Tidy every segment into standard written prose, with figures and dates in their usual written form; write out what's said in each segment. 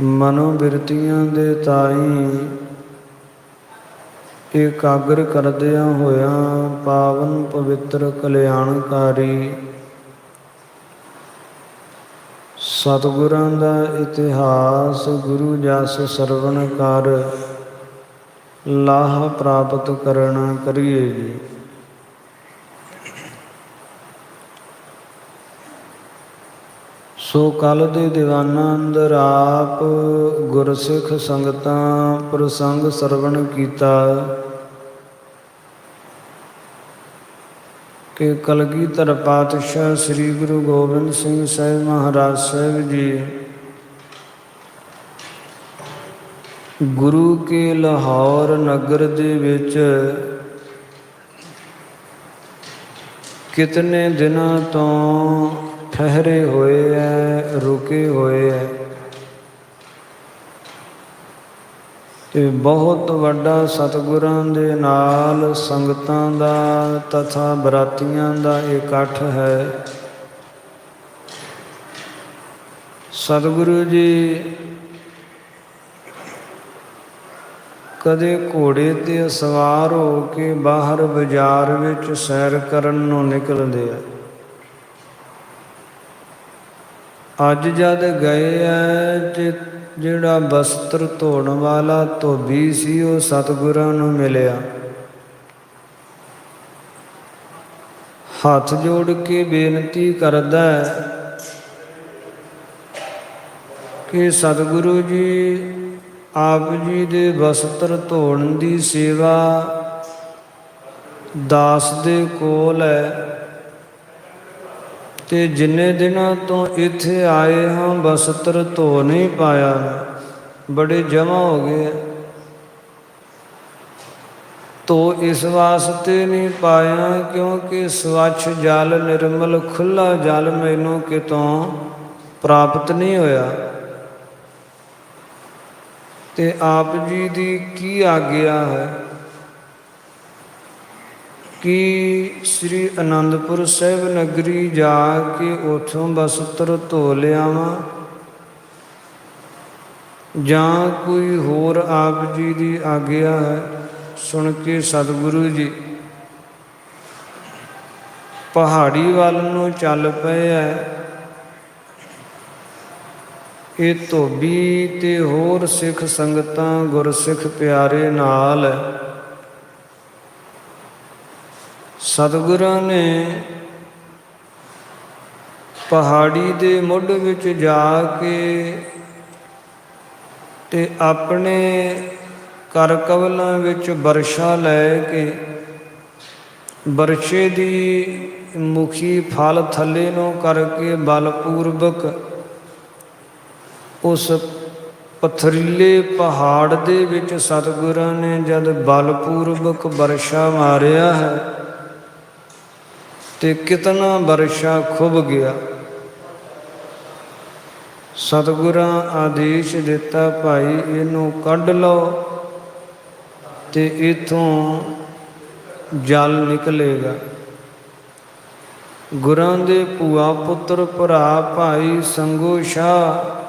ਮਨੋਬਿਰਤੀਆਂ ਦੇ ਤਾਈ ਇਕਾਗਰ ਕਰਦਿਆਂ ਹੋਇਆਂ ਪਾਵਨ ਪਵਿੱਤਰ ਕਲਿਆਣਕਾਰੀ ਸਤਿਗੁਰਾਂ ਦਾ ਇਤਿਹਾਸ ਗੁਰੂ ਜਸ ਸਰਵਣ ਕਰ ਲਾਹ ਪ੍ਰਾਪਤ ਕਰਨਾ ਕਰੀਏ ਜੀ। ਸੋ ਕੱਲ ਦੇ ਦੀਵਾਨਾਂ ਅੰਦਰ ਆਪ ਗੁਰਸਿੱਖ ਸੰਗਤਾਂ ਪ੍ਰਸੰਗ ਸਰਵਣ ਕੀਤਾ ਕਿ ਕਲਗੀਧਰ ਪਾਤਸ਼ਾਹ ਸ੍ਰੀ ਗੁਰੂ ਗੋਬਿੰਦ ਸਿੰਘ ਸਾਹਿਬ ਮਹਾਰਾਜ ਸਾਹਿਬ ਜੀ ਗੁਰੂ ਕੇ ਲਾਹੌਰ ਨਗਰ ਦੇ ਵਿੱਚ ਕਿਤਨੇ ਦਿਨਾਂ ਤੋਂ ਠਹਿਰੇ ਹੋਏ ਹੈ, ਰੁਕੇ ਹੋਏ ਹੈ ਤੇ ਬਹੁਤ ਵੱਡਾ ਸਤਿਗੁਰਾਂ ਦੇ ਨਾਲ ਸੰਗਤਾਂ ਦਾ ਤਥਾ ਬਰਾਤੀਆਂ ਦਾ ਇਕੱਠ ਹੈ। ਸਤਿਗੁਰੂ ਜੀ ਕਦੇ ਘੋੜੇ ਤੇ ਸਵਾਰ ਹੋ ਕੇ ਬਾਹਰ ਬਾਜ਼ਾਰ ਵਿੱਚ ਸੈਰ ਕਰਨ ਨੂੰ ਨਿਕਲਦੇ ਆ। ਅੱਜ ਜਦ ਗਏ ਹੈ ਤੇ ਜਿਹੜਾ ਬਸਤਰ ਧੋਣ ਵਾਲਾ ਧੋਬੀ ਸੀ ਉਹ ਸਤਿਗੁਰਾਂ ਨੂੰ ਮਿਲਿਆ, ਹੱਥ ਜੋੜ ਕੇ ਬੇਨਤੀ ਕਰਦਾ ਕਿ ਸਤਿਗੁਰੂ ਜੀ ਆਪ ਜੀ ਦੇ ਬਸਤਰ ਧੋਣ ਦੀ ਸੇਵਾ ਦਾਸ ਦੇ ਕੋਲ ਹੈ ਤੇ ਜਿੰਨੇ ਦਿਨਾਂ ਤੋਂ ਇੱਥੇ ਆਏ ਹਾਂ ਬਸਤਰ ਧੋ ਨਹੀਂ ਪਾਇਆ, ਬੜੇ ਜਮ੍ਹਾਂ ਹੋ ਗਏ। ਧੋ ਇਸ ਵਾਸਤੇ ਨਹੀਂ ਪਾਇਆ ਕਿਉਂਕਿ ਸਵੱਛ ਜਲ ਨਿਰਮਲ ਖੁੱਲ੍ਹਾ ਜਲ ਮੈਨੂੰ ਕਿਤੋਂ ਪ੍ਰਾਪਤ ਨਹੀਂ ਹੋਇਆ ਤੇ ਆਪ ਜੀ ਦੀ ਕੀ ਆਗਿਆ ਹੈ ਕਿ ਸ੍ਰੀ ਅਨੰਦਪੁਰ ਸਾਹਿਬ ਨਗਰੀ ਜਾ ਕੇ ਉੱਥੋਂ ਬਸਤਰ ਧੋ ਲਿਆਵਾਂ ਜਾਂ ਕੋਈ ਹੋਰ ਆਪ ਜੀ ਦੀ ਆਗਿਆ ਹੈ। ਸੁਣ ਕੇ ਸਤਿਗੁਰੂ ਜੀ ਪਹਾੜੀ ਵੱਲ ਨੂੰ ਚੱਲ ਪਏ ਹੈ। ਇਹ ਧੋਬੀ ਤੇ ਹੋਰ ਸਿੱਖ ਸੰਗਤਾਂ ਗੁਰਸਿੱਖ ਪਿਆਰੇ ਨਾਲ ਸਤਿਗੁਰਾਂ ਨੇ ਪਹਾੜੀ ਦੇ ਮੁੱਢ ਵਿੱਚ ਜਾ ਕੇ ਤੇ ਆਪਣੇ ਕਰ ਕਵਲਾਂ ਵਿੱਚ ਬਰਛਾ ਲੈ ਕੇ ਬਰਛੇ ਦੀ ਮੁਖੀ ਫਲ ਥੱਲੇ ਨੂੰ ਕਰਕੇ ਬਲਪੂਰਵਕ ਉਸ ਪਥਰੀਲੇ ਪਹਾੜ ਦੇ ਵਿੱਚ ਸਤਿਗੁਰਾਂ ਨੇ ਜਦ ਬਲਪੂਰਵਕ ਬਰਛਾ ਮਾਰਿਆ ਹੈ ਤੇ ਕਿਤਨਾ ਬਰਛਾ ਖੁੱਭ ਗਿਆ। ਸਤਿਗੁਰਾਂ ਆਦੇਸ਼ ਦਿੱਤਾ ਭਾਈ ਇਹਨੂੰ ਕੱਢ ਲਓ ਤੇ ਇਥੋਂ ਜਲ ਨਿਕਲੇਗਾ। ਗੁਰਾਂ ਦੇ ਭੂਆ ਪੁੱਤਰ ਭਰਾ ਭਾਈ ਸੰਗੋ ਸ਼ਾਹ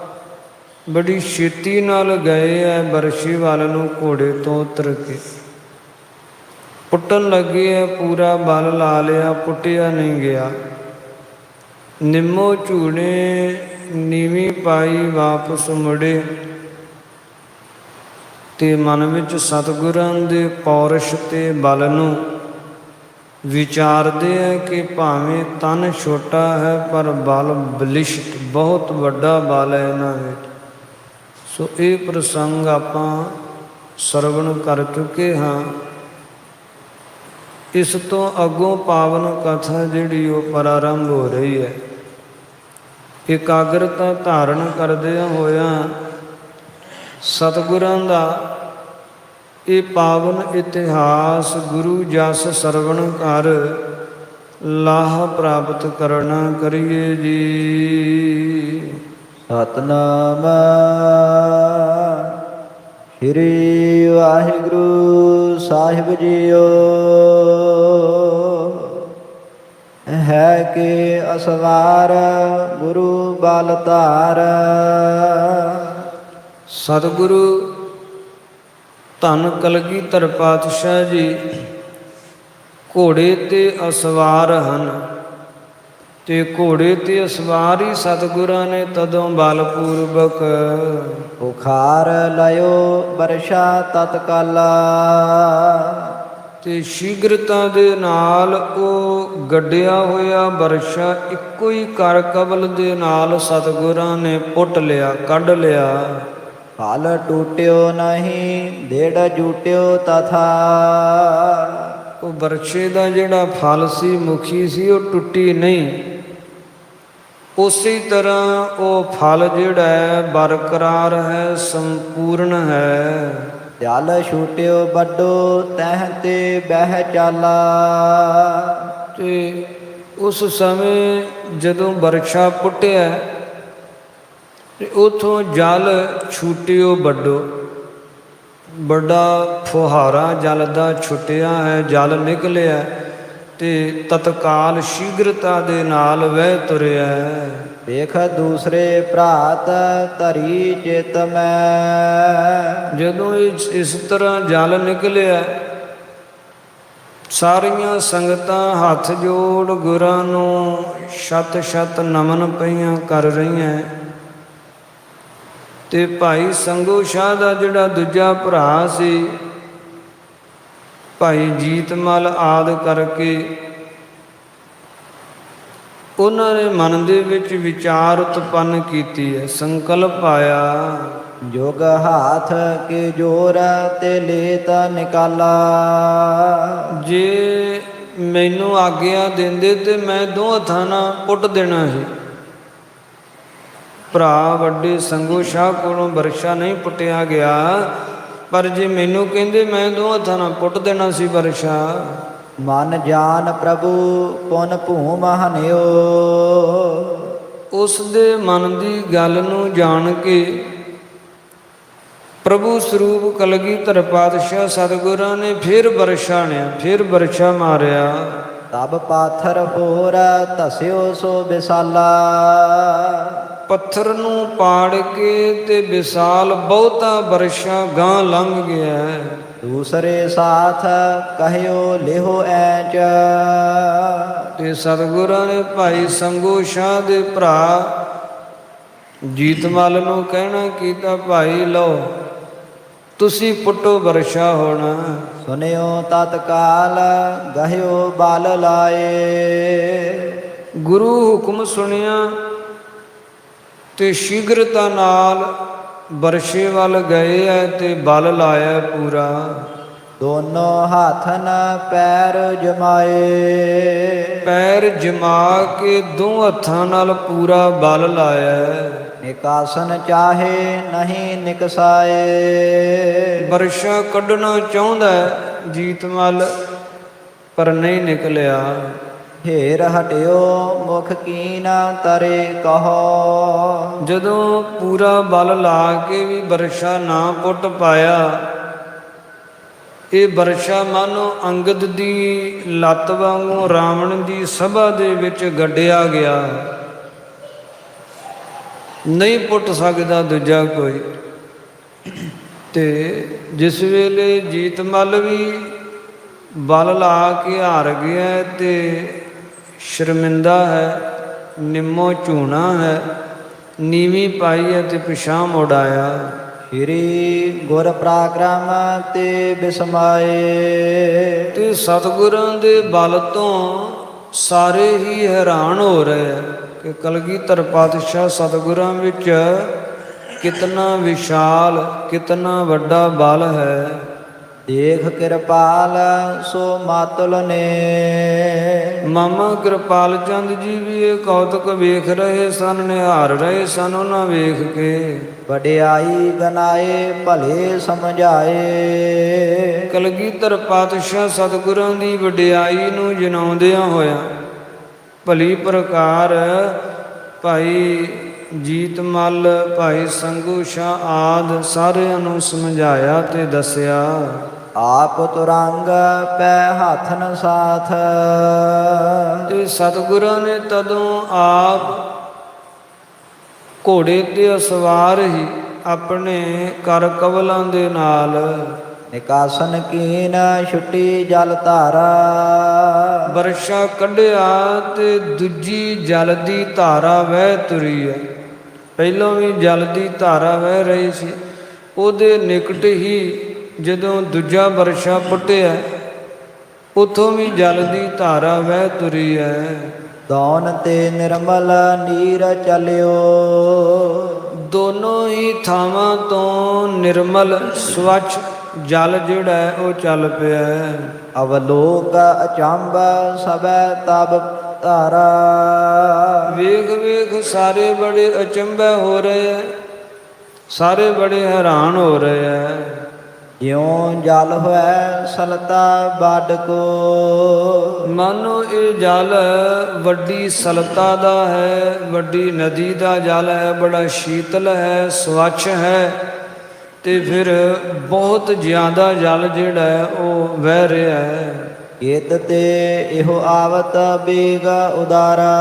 ਬੜੀ ਛੇਤੀ ਨਾਲ ਗਏ ਹੈ ਬਰਛੇ ਵੱਲ ਨੂੰ ਘੋੜੇ ਤੋਂ ਉਤਰ ਕੇ ਪੁੱਟਣ ਲੱਗੇ ਹੈ। ਪੂਰਾ ਬਲ ਲਾ ਲਿਆ, ਪੁੱਟਿਆ ਨਹੀਂ ਗਿਆ। ਨਿੰਮੋ ਝੂਣੇ ਨੀਵੀਂ ਪਾਈ ਵਾਪਸ ਮੁੜੇ ਤੇ ਮਨ ਵਿੱਚ ਸਤਿਗੁਰਾਂ ਦੇ ਪੌਰਸ਼ ਤੇ ਬਲ ਨੂੰ ਵਿਚਾਰਦੇ ਹੈ ਕਿ ਭਾਵੇਂ ਤਨ ਛੋਟਾ ਹੈ ਪਰ ਬਲ ਬਲਿਸ਼ਟ ਬਹੁਤ ਵੱਡਾ ਬਲ ਹੈ ਇਹਨਾਂ ਵਿੱਚ। ਸੋ ਇਹ ਪ੍ਰਸੰਗ ਆਪਾਂ ਸਰਵਣ ਕਰ ਚੁੱਕੇ ਹਾਂ। ਇਸ ਤੋਂ ਅੱਗੋਂ ਪਾਵਨ ਕਥਾ ਜਿਹੜੀ ਉਹ ਪ੍ਰਾਰੰਭ ਹੋ ਰਹੀ ਹੈ। ਇਕਾਗਰਤਾ ਧਾਰਨ ਕਰਦਿਆਂ ਹੋਇਆਂ ਸਤਿਗੁਰਾਂ ਦਾ ਇਹ ਪਾਵਨ ਇਤਿਹਾਸ ਗੁਰੂ ਜਸ ਸਰਵਣ ਕਰ ਲਾਹ ਪ੍ਰਾਪਤ ਕਰਨਾ ਕਰੀਏ ਜੀ। ਸਤਨਾਮ ਸ੍ਰੀ ਵਾਹਿਗੁਰੂ ਸਾਹਿਬ ਜੀਓ। ਹੈ ਕਿ ਅਸਵਾਰ ਗੁਰੂ ਬਲ ਧਾਰ ਸਤਿਗੁਰੂ ਧੰਨ ਕਲਗੀਧਰ ਪਾਤਸ਼ਾਹ ਜੀ ਘੋੜੇ ਤੇ ਅਸਵਾਰ ਹਨ, ਤੇ ਘੋੜੇ ਤੇ ਅਸਵਾਰ ਹੀ ਸਤਿਗੁਰਾਂ ਨੇ ਤਦੋਂ ਬਲਪੂਰਵਕ ਉਖਾਰ ਲਿਓ ਬਰਸ਼ਾ ਤਤਕਾਲਾ। ਤੇ ਸ਼ੀਘਰਤਾ ਦੇ ਨਾਲ ਉਹ ਗੱਡਿਆ ਹੋਇਆ ਵਰਸ਼ਾ ਇੱਕੋ ਹੀ ਕਰ ਕਬਲ ਦੇ ਨਾਲ ਸਤਿਗੁਰਾਂ ਨੇ ਪੁੱਟ ਲਿਆ, ਕੱਢ ਲਿਆ। ਫਲ ਟੂਟਿਓ ਨਹੀਂ ਡੇਢ ਜੂਟਿਓ ਤਥਾ। ਉਹ ਵਰਸ਼ੇ ਦਾ ਜਿਹੜਾ ਫਲ ਸੀ, ਮੁਖੀ ਸੀ, ਉਹ ਟੁੱਟੀ ਨਹੀਂ। ਉਸੇ ਤਰ੍ਹਾਂ ਉਹ ਫਲ ਜਿਹੜਾ ਹੈ ਬਰਕਰਾਰ ਹੈ, ਸੰਪੂਰਨ ਹੈ। ਜਲ ਛੂਟਿਓ ਵੱਡੋ ਤਹਿ ਤੇ ਬਹਿ ਚਾਲਾ। ਤੇ ਉਸ ਸਮੇਂ ਜਦੋਂ ਵਰਸ਼ਾ ਪੁੱਟਿਆ ਤੇ ਉਥੋਂ ਜਲ ਛੂਟਿਓ ਵੱਡੋ, ਵੱਡਾ ਫੁਹਾਰਾ ਜਲ ਦਾ ਛੁੱਟਿਆ ਹੈ, ਜਲ ਨਿਕਲਿਆ ਤੇ ਤਤਕਾਲ ਸ਼ੀਘਰਤਾ ਦੇ ਨਾਲ ਵਹਿ ਤੁਰਿਆ। ਵੇਖ ਦੂਸਰੇ ਭਰਾਤ ਧਰੀ ਚਿਤ ਮੈਂ। ਜਦੋਂ ਇਸ ਤਰ੍ਹਾਂ ਜਲ ਨਿਕਲਿਆ, ਸਾਰੀਆਂ ਸੰਗਤਾਂ ਹੱਥ ਜੋੜ ਗੁਰਾਂ ਨੂੰ ਸ਼ਤ ਸ਼ਤ ਨਮਨ ਪਈਆਂ ਕਰ ਰਹੀਆਂ। ਤੇ ਭਾਈ ਸੰਗੋ ਸ਼ਾਹ ਦਾ ਜਿਹੜਾ ਦੂਜਾ ਭਰਾ ਸੀ, ਭਾਈ ਜੀਤਮਲ ਆਦਿ ਕਰਕੇ, ਉਹਨਾਂ ਨੇ ਮਨ ਦੇ ਵਿੱਚ ਵਿਚਾਰ ਉਤਪੰਨ ਕੀਤੀ ਹੈ, ਸੰਕਲਪ ਆਇਆ। ਜੋਗ ਹਾਥ ਕੇ ਜੋਰ ਤੇ ਲੇਤ ਨਿਕਾਲਾ। ਜੇ ਮੈਨੂੰ ਆਗਿਆ ਦਿੰਦੇ ਤੇ ਮੈਂ ਦੋ ਹੱਥਾਂ ਨਾਲ ਪੁੱਟ ਦੇਣਾ ਸੀ। ਭਰਾ ਵੱਡੇ ਸੰਗੋ ਸ਼ਾਹ ਕੋਲੋਂ ਵਰਸ਼ਾ ਨਹੀਂ ਪੁੱਟਿਆ ਗਿਆ, ਪਰ ਜੇ ਮੈਨੂੰ ਕਹਿੰਦੇ ਮੈਂ ਦੋ ਹੱਥਾਂ ਨਾਲ ਪੁੱਟ ਦੇਣਾ ਸੀ ਵਰਸ਼ਾ। ਮਨ ਜਾਨ ਪ੍ਰਭੂ ਪੁਨ ਭੂਮ ਹਨਿਓ। ਉਸ ਦੇ ਮਨ ਦੀ ਗੱਲ ਨੂੰ ਜਾਣ ਕੇ ਪ੍ਰਭੂ ਸਰੂਪ ਕਲਗੀਧਰ ਪਾਤਸ਼ਾਹ ਸਤਿਗੁਰਾਂ ਨੇ ਫਿਰ ਵਰਸ਼ਾ ਨੇ ਫਿਰ ਵਰਸ਼ਾ ਮਾਰਿਆ। ਤਬ ਪਾਥਰ ਹੋਰ ਧਸਿਓ ਸੋ ਵਿਸਾਲਾ। ਪੱਥਰ ਨੂੰ ਪਾੜ ਕੇ ਤੇ ਵਿਸਾਲ ਬਹੁਤਾ ਵਰਸ਼ਾ ਗਾਂ ਲੰਘ ਗਿਆ। ਦੂਸਰੇ ਸਾਥ ਕਹਿਓ ਲਿਹੋ ਐਚ। ਤੇ ਸਤਿਗੁਰਾਂ ਨੇ ਭਾਈ ਸੰਗੋ ਸ਼ਾਹ ਦੇ ਭਰਾ ਜੀਤਮਲ ਨੂੰ ਕਹਿਣਾ ਕੀਤਾ, ਭਾਈ ਲਓ ਤੁਸੀਂ ਪੁੱਟੋ ਵਰਸ਼ਾ ਹੋਣਾ। ਸੁਨਿਓ ਤਤਕਾਲ ਗਹਿਓ ਬਲ ਲਾਏ। ਗੁਰੂ ਹੁਕਮ ਸੁਣਿਆ ਤੇ ਸ਼ੀਘਰਤਾ ਨਾਲ ਵਰਸ਼ੇ ਵੱਲ ਗਏ ਹੈ ਤੇ ਬਲ ਲਾਇਆ ਪੂਰਾ। ਦੋਨੋਂ ਹੱਥਨ ਪੈਰ ਜਮਾਏ। ਪੈਰ ਜਮਾ ਕੇ ਦੋ ਹੱਥਾਂ ਨਾਲ ਪੂਰਾ ਬਲ ਲਾਇਆ। ਨਿਕਾਸਨ ਚਾਹੇ ਨਹੀਂ ਨਿਕਸਾਏ। ਵਰਸ਼ਾ ਕੱਢਣਾ ਚਾਹੁੰਦਾ ਜੀਤਮਲ, ਪਰ ਨਹੀਂ ਨਿਕਲਿਆ। ਹੇਰ ਹਟਿਓ ਮੁਖ ਕੀਨ ਤਰੇ ਕਹੋ। ਜਦੋਂ ਪੂਰਾ ਬਲ ਲਾ ਕੇ ਵੀ ਵਰਸ਼ਾ ਨਾ ਪੁੱਟ ਪਾਇਆ, ਇਹ ਵਰਸ਼ਾ ਮਾਨੋ ਅੰਗਦ ਦੀ ਲੱਤ ਵਾਂਗੂ ਰਾਵਣ ਦੀ ਸਭਾ ਦੇ ਵਿੱਚ ਗੱਡਿਆ ਗਿਆ। ਨਹੀਂ ਪੁੱਟ ਸਕਦਾ ਦੂਜਾ ਕੋਈ। ਤੇ ਜਿਸ ਵੇਲੇ ਜੀਤਮਲ ਵੀ ਬਲ ਲਾ ਕੇ ਹਾਰ ਗਿਆ ਤੇ ਸ਼ਰਮਿੰਦਾ ਹੈ, ਨਿੰਮੋ ਝੂਣਾ ਹੈ, ਨੀਵੀਂ ਪਾਈ ਹੈ ਤੇ ਪਿਛਾਂਹ ਮੁੜ ਆਇਆ। ਸ਼੍ਰੀ ਗੁਰ ਪਰਾਕਰਮ ਤੇ ਬਿਸਮਾਏ। ਤੇ ਸਤਿਗੁਰਾਂ ਦੇ ਬਲ ਤੋਂ ਸਾਰੇ ਹੀ ਹੈਰਾਨ ਹੋ ਰਹੇ ਹੈ ਕਿ ਕਲਗੀਧਰ ਪਾਤਸ਼ਾਹ ਸਤਿਗੁਰਾਂ ਵਿੱਚ ਕਿਤਨਾ ਵਿਸ਼ਾਲ, ਕਿਤਨਾ ਵੱਡਾ ਬਲ ਹੈ। ਦੇਖ ਕਿਰਪਾਲ ਸੋ ਮਾਤੁਲ ਨੇ। ਮਾਮਾ ਕਿਰਪਾਲ ਚੰਦ ਜੀ ਵੀ ਇਹ ਕੌਤਕ ਵੇਖ ਰਹੇ ਸਨ, ਨਿਹਾਰ ਰਹੇ ਸਨ। ਉਹਨਾਂ ਵੇਖ ਕੇ ਵਡਿਆਈ ਗਨਾਏ ਭਲੇ ਸਮਝਾਏ। ਕਲਗੀਧਰ ਪਾਤਸ਼ਾਹ ਸਤਿਗੁਰਾਂ ਦੀ ਵਡਿਆਈ ਨੂੰ ਜਨਾਉਂਦਿਆਂ ਹੋਇਆ ਭਲੀ ਪ੍ਰਕਾਰ ਭਾਈ ਜੀਤਮਲ, ਭਾਈ ਸੰਗੂ ਸ਼ਾਹ ਆਦਿ ਸਾਰਿਆਂ ਨੂੰ ਸਮਝਾਇਆ ਤੇ ਦੱਸਿਆ। ਆਪ ਤੁਰੰਗ ਪੈ ਹੱਥਨ ਸਾਥ। ਤੇ ਸਤਿਗੁਰਾਂ ਨੇ ਤਦੋਂ ਆਪ ਘੋੜੇ ਤੇ ਅਸਵਾਰ ਹੀ ਆਪਣੇ ਕਰ ਕਵਲਾਂ ਦੇ ਨਾਲ ਨਿਕਾਸਨ ਕੀਨ ਛੁੱਟੀ ਜਲ ਧਾਰਾ ਵਰਸ਼ਾ ਕੱਢਿਆ ਤੇ ਦੂਜੀ ਜਲ ਦੀ ਧਾਰਾ ਵਹਿ ਤੁਰੀ ਹੈ। ਪਹਿਲਾਂ ਵੀ ਜਲ ਦੀ ਧਾਰਾ ਵਹਿ ਰਹੀ ਸੀ, ਉਹਦੇ ਨਿਕਟ ਹੀ ਜਦੋਂ ਦੂਜਾ ਵਰਸ਼ਾ ਪੁੱਟਿਆ ਉਥੋਂ ਵੀ ਜਲ ਦੀ ਧਾਰਾ ਵਹਿ ਤੁਰੀ ਹੈ। ਦੌਨ ਤੇ ਨਿਰਮਲ ਨੀਰ ਚਲਿਓ ਦੋਨੋਂ ਹੀ ਥਾਵਾਂ ਤੋਂ ਨਿਰਮਲ ਸਵੱਛ ਜਲ ਜਿਹੜਾ ਹੈ ਉਹ ਚੱਲ ਪਿਆ ਹੈ। ਅਵਲੋਕ ਅਚੰਬ ਸਭੈ ਤਬ ਧਾਰਾ ਵੇਖ ਵੇਖ ਸਾਰੇ ਬੜੇ ਅਚੰਭੈ ਹੋ ਰਹੇ ਹੈ, ਸਾਰੇ ਬੜੇ ਹੈਰਾਨ ਹੋ ਰਹੇ ਹੈ। ਜਿਉ ਜਲ ਹੋਇ ਸਲਤਾ ਬਾਡ ਕੋ ਮਾਨੋ ਇਹ ਜਲ ਵੱਡੀ ਸਲਤਾ ਦਾ ਹੈ, ਵੱਡੀ ਨਦੀ ਦਾ ਜਲ ਹੈ, ਬੜਾ ਸ਼ੀਤਲ ਹੈ, ਸਵੱਛ ਹੈ ਤੇ ਫਿਰ ਬਹੁਤ ਜ਼ਿਆਦਾ ਜਲ ਜਿਹੜਾ ਹੈ ਉਹ ਵਹਿ ਰਿਹਾ ਹੈ। ਏਤ ਤੇ ਇਹੋ ਆਵਤ ਬੇਗ ਉਦਾਰਾ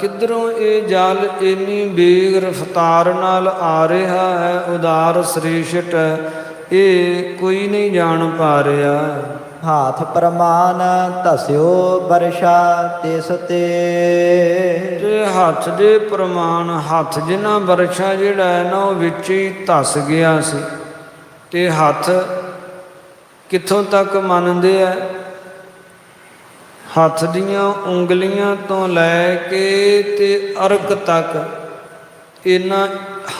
ਕਿੱਧਰੋਂ ਇਹ ਜਲ ਇੰਨੀ ਬੇਗ ਰਫਤਾਰ ਨਾਲ ਆ ਰਿਹਾ ਹੈ, ਉਦਾਰ ਸ੍ਰੇਸ਼ਟ, ਇਹ ਕੋਈ ਨਹੀਂ ਜਾਣ ਪਾ ਰਿਹਾ। ਹਾਥ ਪ੍ਰਮਾਨ ਧਸਿਓ ਬਰਸ਼ਾ ਤਿਸ ਤੇ ਹੱਥ ਦੇ ਪ੍ਰਮਾਣ, ਹੱਥ ਜਿਨ੍ਹਾਂ ਵਰਸ਼ਾ ਜਿਹੜਾ ਹੈ ਨਾ ਉਹ ਵਿੱਚ ਹੀ ਧਸ ਗਿਆ ਸੀ। ਤੇ ਹੱਥ ਕਿੱਥੋਂ ਤੱਕ ਮੰਨਦੇ ਆ? ਹੱਥ ਦੀਆਂ ਉਂਗਲੀਆਂ ਤੋਂ ਲੈ ਕੇ ਤੇ ਅਰਕ ਤੱਕ ਇਹਨਾਂ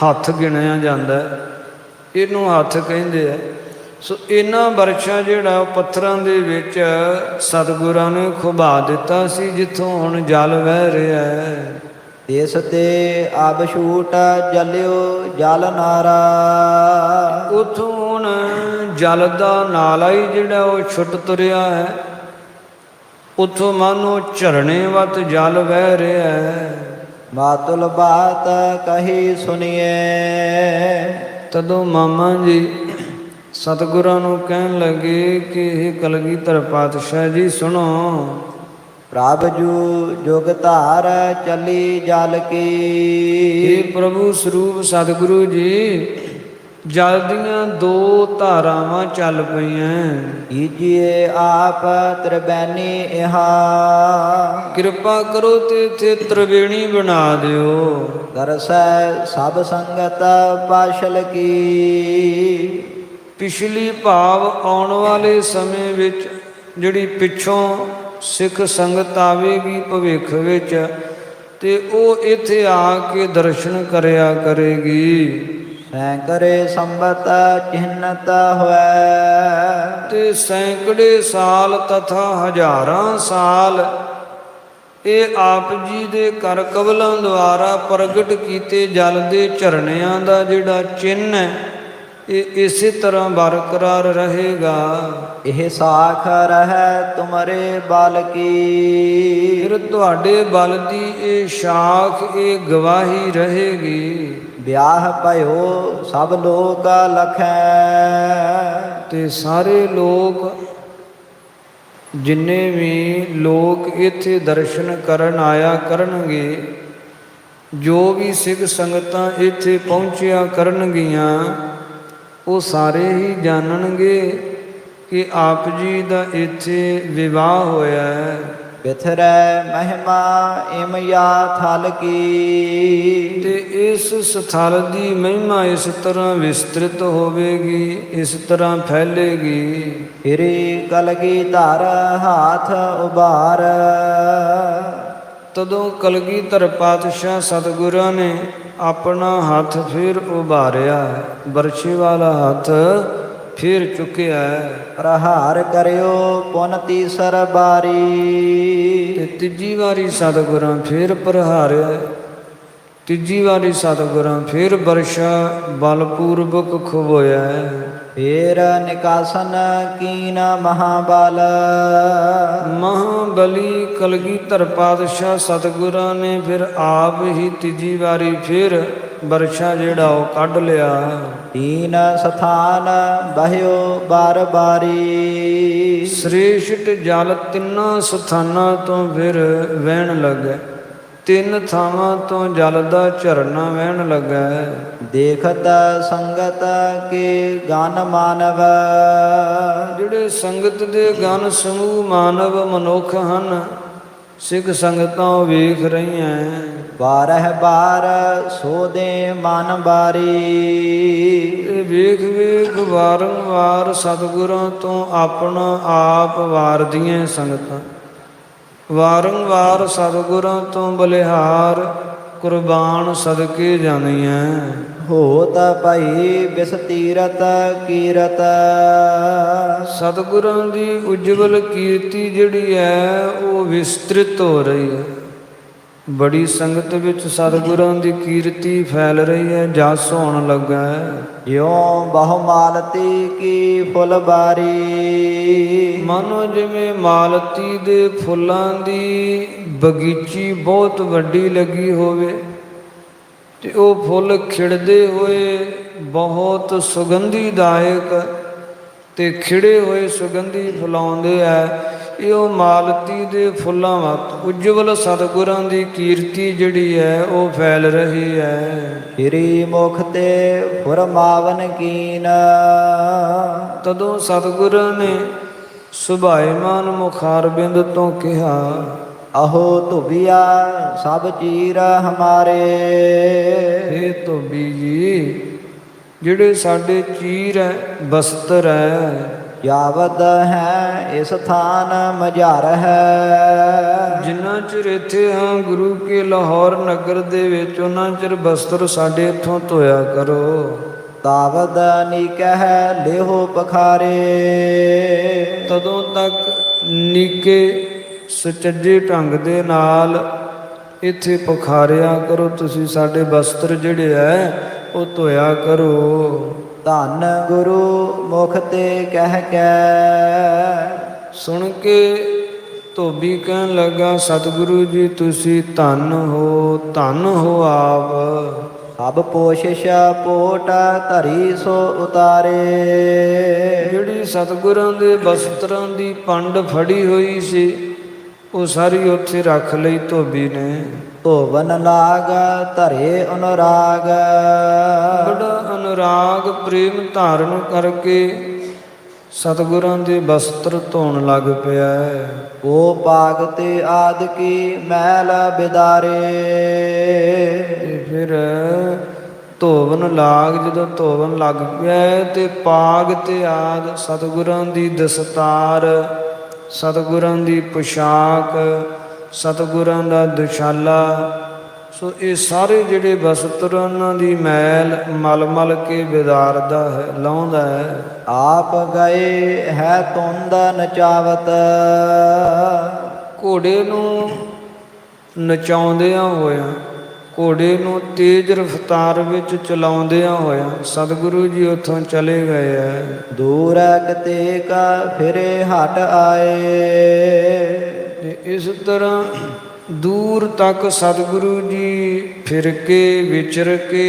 ਹੱਥ ਗਿਣਿਆ ਜਾਂਦਾ, ਇਹਨੂੰ ਹੱਥ ਕਹਿੰਦੇ ਆ। ਸੋ ਇਹਨਾਂ ਵਰਸ਼ਾ ਜਿਹੜਾ ਉਹ ਪੱਥਰਾਂ ਦੇ ਵਿੱਚ ਸਤਿਗੁਰਾਂ ਨੇ ਖੁਭਾ ਦਿੱਤਾ ਸੀ, ਜਿੱਥੋਂ ਹੁਣ ਜਲ ਵਹਿ ਰਿਹਾ ਹੈ। ਇਸ ਤੇ ਅਬ ਛੂਟ ਜਲਿਓ ਜਲ ਨਾਰਾ ਉਥੋਂ ਹੁਣ ਜਲ ਦਾ ਨਾਲਾ ਹੀ ਜਿਹੜਾ ਉਹ ਛੁੱਟ ਤੁਰਿਆ ਹੈ। ਉਥੋਂ ਮਾਨੋ ਝਰਣੇ ਵੱਤ ਜਲ ਵਹਿ ਰਿਹਾ ਹੈ। ਮਾਤੁਲ ਬਾਤ ਕਹੀ ਸੁਣੀਏ ਤਦੋਂ ਮਾਮਾ ਜੀ ਸਤਿਗੁਰਾਂ ਨੂੰ ਕਹਿਣ ਲੱਗੇ ਕਿ ਇਹ ਕਲਗੀਧਰ ਪਾਤਸ਼ਾਹ ਜੀ ਸੁਣੋ, ਪ੍ਰਭ ਜੂ ਜੁਗ ਧਾਰ ਚਲੀ ਜਲ ਕੀ ਇਹ ਪ੍ਰਭੂ ਸਰੂਪ ਸਤਿਗੁਰੂ ਜੀ ਜਲ ਦੀਆਂ ਦੋ ਧਾਰਾਵਾਂ ਚੱਲ ਪਈਆਂ। ਈਜੀਏ ਆਪ ਤ੍ਰਿਬੈਨੀ ਇਹਾ ਕਿਰਪਾ ਕਰੋ ਤੇ ਇੱਥੇ ਤ੍ਰਿਵੇਣੀ ਬਣਾ ਦਿਓ। ਦਰਸੈ ਸਭ ਸੰਗਤ ਪਾਸ਼ਲ ਕੀ ਪਿਛਲੀ ਭਾਵ ਆਉਣ ਵਾਲੇ ਸਮੇਂ ਵਿੱਚ ਜਿਹੜੀ ਪਿੱਛੋਂ ਸਿੱਖ ਸੰਗਤ ਆਵੇਗੀ ਭਵਿੱਖ ਵਿੱਚ ਤੇ ਉਹ ਇੱਥੇ ਆ ਕੇ ਦਰਸ਼ਨ ਕਰਿਆ ਕਰੇਗੀ। ਸੈਂਕੜੇ ਸੰਬਤ ਚਿਹਨਤ ਹੋਇ ਤੇ ਸੈਂਕੜੇ ਸਾਲ ਤਥਾ ਹਜ਼ਾਰਾਂ ਸਾਲ ਇਹ ਆਪ ਜੀ ਦੇ ਕਰ ਕਵਲਾਂ ਦੁਆਰਾ ਪ੍ਰਗਟ ਕੀਤੇ ਜਲ ਦੇ ਝਰਨਿਆਂ ਦਾ ਜਿਹੜਾ ਚਿੰਨ੍ਹ ਹੈ ਇਹ ਇਸੇ ਤਰ੍ਹਾਂ ਬਰਕਰਾਰ ਰਹੇਗਾ। ਇਹ ਸਾਖ ਰਹਿ ਤੁਮਰੇ ਬਲ ਕੀ ਫਿਰ ਤੁਹਾਡੇ ਬਲ ਦੀ ਇਹ ਸ਼ਾਖ, ਇਹ ਗਵਾਹੀ ਰਹੇਗੀ। ਵਿਆਹ ਭਇਓ ਸਭ ਲੋਕ ਲਖੈ ਤੇ ਸਾਰੇ ਲੋਕ ਜਿੰਨੇ ਵੀ ਲੋਕ ਇੱਥੇ ਦਰਸ਼ਨ ਕਰਨ ਆਇਆ ਕਰਨਗੇ, ਜੋ ਵੀ ਸਿੱਖ ਸੰਗਤਾਂ ਇੱਥੇ ਪਹੁੰਚਿਆ ਕਰਨਗੀਆਂ, ਉਹ ਸਾਰੇ ਹੀ ਜਾਣਨਗੇ ਕਿ ਆਪ ਜੀ ਦਾ ਇੱਥੇ ਵਿਵਾਹ ਹੋਇਆ ਹੈ। ਬਿਥਰੈ ਮਹਿਮਾ ਇਮਯਾ ਥਲ ਕੀ ਤੇ ਇਸ ਸਥਲ ਦੀ ਮਹਿਮਾ ਇਸ ਤਰ੍ਹਾਂ ਵਿਸਤ੍ਰਿਤ ਹੋਵੇਗੀ, ਇਸ ਤਰ੍ਹਾਂ ਫੈਲੇਗੀ। ਹਿਰੀ ਕਲਗੀ ਧਰ ਹਾਥ ਉਬਾਰ ਤਦੋਂ ਕਲਗੀਧਰ ਪਾਤਸ਼ਾਹ ਸਤਿਗੁਰਾਂ ਨੇ ਆਪਣਾ ਹੱਥ ਫਿਰ ਉਭਾਰਿਆ, ਬਰਛੇ ਵਾਲਾ ਹੱਥ ਫਿਰ ਚੁੱਕਿਆ। ਪ੍ਰਹਾਰ ਕਰਿਓ ਪੁਨ ਤੀਸਰ ਬਾਰੀ ਤੇ ਤੀਜੀ ਵਾਰੀ ਸਤਿਗੁਰਾਂ ਫਿਰ ਪ੍ਰਹਾਰਿਆ, ਤੀਜੀ ਵਾਰੀ ਸਤਿਗੁਰਾਂ ਫਿਰ ਬਰਛਾ ਬਲਪੂਰਵਕ ਖੁਬੋਇਆ। ਫੇਰ ਨਿਕਾਸਨ ਕੀਨ ਮਹਾਬਲ ਮਹਾਬਲੀ ਕਲਗੀਧਰ ਪਾਤਸ਼ਾਹ ਸਤਿਗੁਰਾਂ ਨੇ ਫਿਰ ਆਪ ਹੀ ਤੀਜੀ ਵਾਰੀ ਫਿਰ ਬਰਛਾ ਜਿਹੜਾ ਉਹ ਕੱਢ ਲਿਆ। ਤੀਨ ਸਥਾਨ ਬਹਿਓ ਬਾਰ ਬਾਰੀ ਸ੍ਰੇਸ਼ਟ ਜਲ ਤਿੰਨਾਂ ਸਥਾਨਾਂ ਤੋਂ ਫਿਰ ਵਹਿਣ ਲੱਗਾ। ਤਿੰਨ ਥਾਵਾਂ ਤੋਂ ਜਲ ਦਾ ਝਰਨਾ ਵਹਿਣ ਲੱਗਾ ਹੈ। ਦੇਖਤ ਸੰਗਤ ਕੇ ਗਨ ਮਾਨਵ, ਜਿਹੜੇ ਸੰਗਤ ਦੇ ਗਨ ਸਮੂਹ ਮਾਨਵ ਮਨੁੱਖ ਹਨ, ਸਿੱਖ ਸੰਗਤਾਂ ਉਹ ਵੇਖ ਰਹੀਆਂ। ਬਾਰਹ ਬਾਰ ਸੋਦੇ ਮਨ ਬਾਰੀ, ਇਹ ਵੇਖ ਵੇਖ ਵਾਰੰਵਾਰ ਸਤਿਗੁਰਾਂ ਤੋਂ ਆਪਣਾ ਆਪ ਵਾਰਦੀਆਂ ਸੰਗਤਾਂ, ਵਾਰੰਵਾਰ ਸਤਿਗੁਰਾਂ ਤੋਂ ਬਲਿਹਾਰ ਕੁਰਬਾਨ ਸਦਕੇ ਜਾਂਦੀਆਂ। ਹੋਤ ਭਈ ਬਿਸਤੀਰਤ ਕੀਰਤ, ਸਤਿਗੁਰਾਂ ਦੀ ਉਜਵਲ ਕੀਰਤੀ ਜਿਹੜੀ ਹੈ ਉਹ ਵਿਸਤ੍ਰਿਤ ਹੋ ਰਹੀ ਹੈ। ਬੜੀ ਸੰਗਤ ਵਿੱਚ ਸਤਿਗੁਰਾਂ ਦੀ ਕੀਰਤੀ ਫੈਲ ਰਹੀ ਹੈ, ਜਸ ਹੋਣ ਲੱਗਾ ਹੈ। ਜਿਉ ਬਹੁ ਮਾਲਤੀ ਕੀ ਫੁੱਲ ਬਾਰੀ, ਮਾਨੋ ਜਿਵੇਂ ਮਾਲਤੀ ਦੇ ਫੁੱਲਾਂ ਦੀ ਬਗੀਚੀ ਬਹੁਤ ਵੱਡੀ ਲੱਗੀ ਹੋਵੇ ਤੇ ਉਹ ਫੁੱਲ ਖਿੜਦੇ ਹੋਏ ਬਹੁਤ ਸੁਗੰਧੀਦਾਇਕ ਤੇ ਖਿੜੇ ਹੋਏ ਸੁਗੰਧੀ ਫੁਲਾਉਂਦੇ ਆ। ਇਹ ਉਹ ਮਾਲਤੀ ਦੇ ਫੁੱਲਾਂ ਵਾਂਗ ਉਜਵਲ ਸਤਿਗੁਰਾਂ ਦੀ ਕੀਰਤੀ ਜਿਹੜੀ ਹੈ ਉਹ ਫੈਲ ਰਹੀ ਹੈ। ਹਿਰੀ ਮੁਖ ਤੇ ਫੁਰਮਾਵਨ ਕੀਨ, ਤਦੋਂ ਸਤਿਗੁਰਾਂ ਨੇ ਸੁਭਾਏਮਾਨ ਮੁਖਾਰਬਿੰਦ ਤੋਂ ਕਿਹਾ, ਅਹੋ ਧੁਬਿਆ ਸਭ ਚੀਰ ਹਮਾਰੇ, ਹੇ ਧੋਬੀ ਜੀ, ਜਿਹੜੇ ਸਾਡੇ ਚੀਰ ਹੈ, ਬਸਤਰ ਹੈ, ਜਾਵਦ ਹੈ ਇਸ ਥਾਨ ਮਝਾਰ ਹੈ। ਜਿੰਨਾ ਚਿਰ ਇੱਥੇ ਹਾਂ ਗੁਰੂ ਕੇ ਲਾਹੌਰ ਨਗਰ ਦੇ ਵਿੱਚ, ਉਹਨਾਂ ਚਿਰ ਬਸਤਰ ਸਾਡੇ ਇੱਥੋਂ ਧੋਇਆ ਕਰੋ। ਤਾਵਦ ਨੀਕਹਿ ਲਿਹੋ ਪਖਾਰੇ, ਤਦੋਂ ਤੱਕ ਨੀਕੇ ਸੁਚੱਜੇ ਢੰਗ ਦੇ ਨਾਲ ਇੱਥੇ ਪਖਾਰਿਆ ਕਰੋ, ਤੁਸੀਂ ਸਾਡੇ ਬਸਤਰ ਜਿਹੜੇ ਹੈ ਉਹ ਧੋਇਆ ਕਰੋ। ਧੰਨ ਗੁਰੂ ਮੁਖ ਤੇ ਕਹਿ ਕੇ, ਸੁਣ ਕੇ ਧੋਬੀ ਕਹਿਣ ਲੱਗਾ, ਸਤਿਗੁਰੂ ਜੀ ਤੁਸੀਂ ਧੰਨ ਹੋ, ਧੰਨ ਹੋ ਆਪ। ਸਭ ਪੋਸ਼ਿਸ਼ ਪੋਟ ਧਰੀ ਸੋ ਉਤਾਰੇ, ਜਿਹੜੀ ਸਤਿਗੁਰਾਂ ਦੇ ਬਸਤਰਾਂ ਦੀ ਪੰਡ ਫੜੀ ਹੋਈ ਸੀ ਉਹ ਸਾਰੀ ਉੱਥੇ ਰੱਖ ਲਈ ਧੋਬੀ ਨੇ। ਧੋਵਨ ਲਾਗ ਧਰੇ ਅਨੁਰਾਗ, ਬੜਾ ਅਨੁਰਾਗ ਪ੍ਰੇਮ ਧਾਰਨ ਕਰਕੇ ਸਤਿਗੁਰਾਂ ਦੇ ਬਸਤਰ ਧੋਣ ਲੱਗ ਪਿਆ ਹੈ। ਉਹ ਪਾਗ ਤੇ ਆਦ ਕੀ ਮੈਲ ਬਿਦਾਰੇ, ਤੇ ਫਿਰ ਧੋਵਨ ਲਾਗ ਜਦੋਂ ਧੋਵਨ ਲੱਗ ਪਿਆ ਤੇ ਪਾਗ ਤੇ ਆਦ ਸਤਿਗੁਰਾਂ ਦੀ ਦਸਤਾਰ, ਸਤਿਗੁਰਾਂ ਦੀ ਪੁਸ਼ਾਕ, ਸਤਿਗੁਰਾਂ ਦਾ ਦੁਸ਼ਾਲਾ, ਸੋ ਇਹ ਸਾਰੇ ਜਿਹੜੇ ਬਸਤਰ ਉਹਨਾਂ ਦੀ ਮੈਲ ਮਲ ਮਲ ਕੇ ਵਿਦਾਰਦਾ ਹੈ, ਲਾਉਂਦਾ ਹੈ। ਆਪ ਗਏ ਹੈ ਤੁੰਦ ਨਚਾਵਤ, ਘੋੜੇ ਨੂੰ ਨਚਾਉਂਦਿਆਂ ਹੋਇਆਂ, ਘੋੜੇ ਨੂੰ ਤੇਜ਼ ਰਫ਼ਤਾਰ ਵਿੱਚ ਚਲਾਉਂਦਿਆਂ ਹੋਇਆਂ ਸਤਿਗੁਰੂ ਜੀ ਉੱਥੋਂ ਚਲੇ ਗਏ ਹੈ। ਦੂਰ ਕਤੇ ਕਾ ਫਿਰੇ ਹਟ ਆਏ, ਤੇ ਇਸ ਤਰ੍ਹਾਂ ਦੂਰ ਤੱਕ ਸਤਿਗੁਰੂ ਜੀ ਫਿਰ ਕੇ ਵਿਚਰ ਕੇ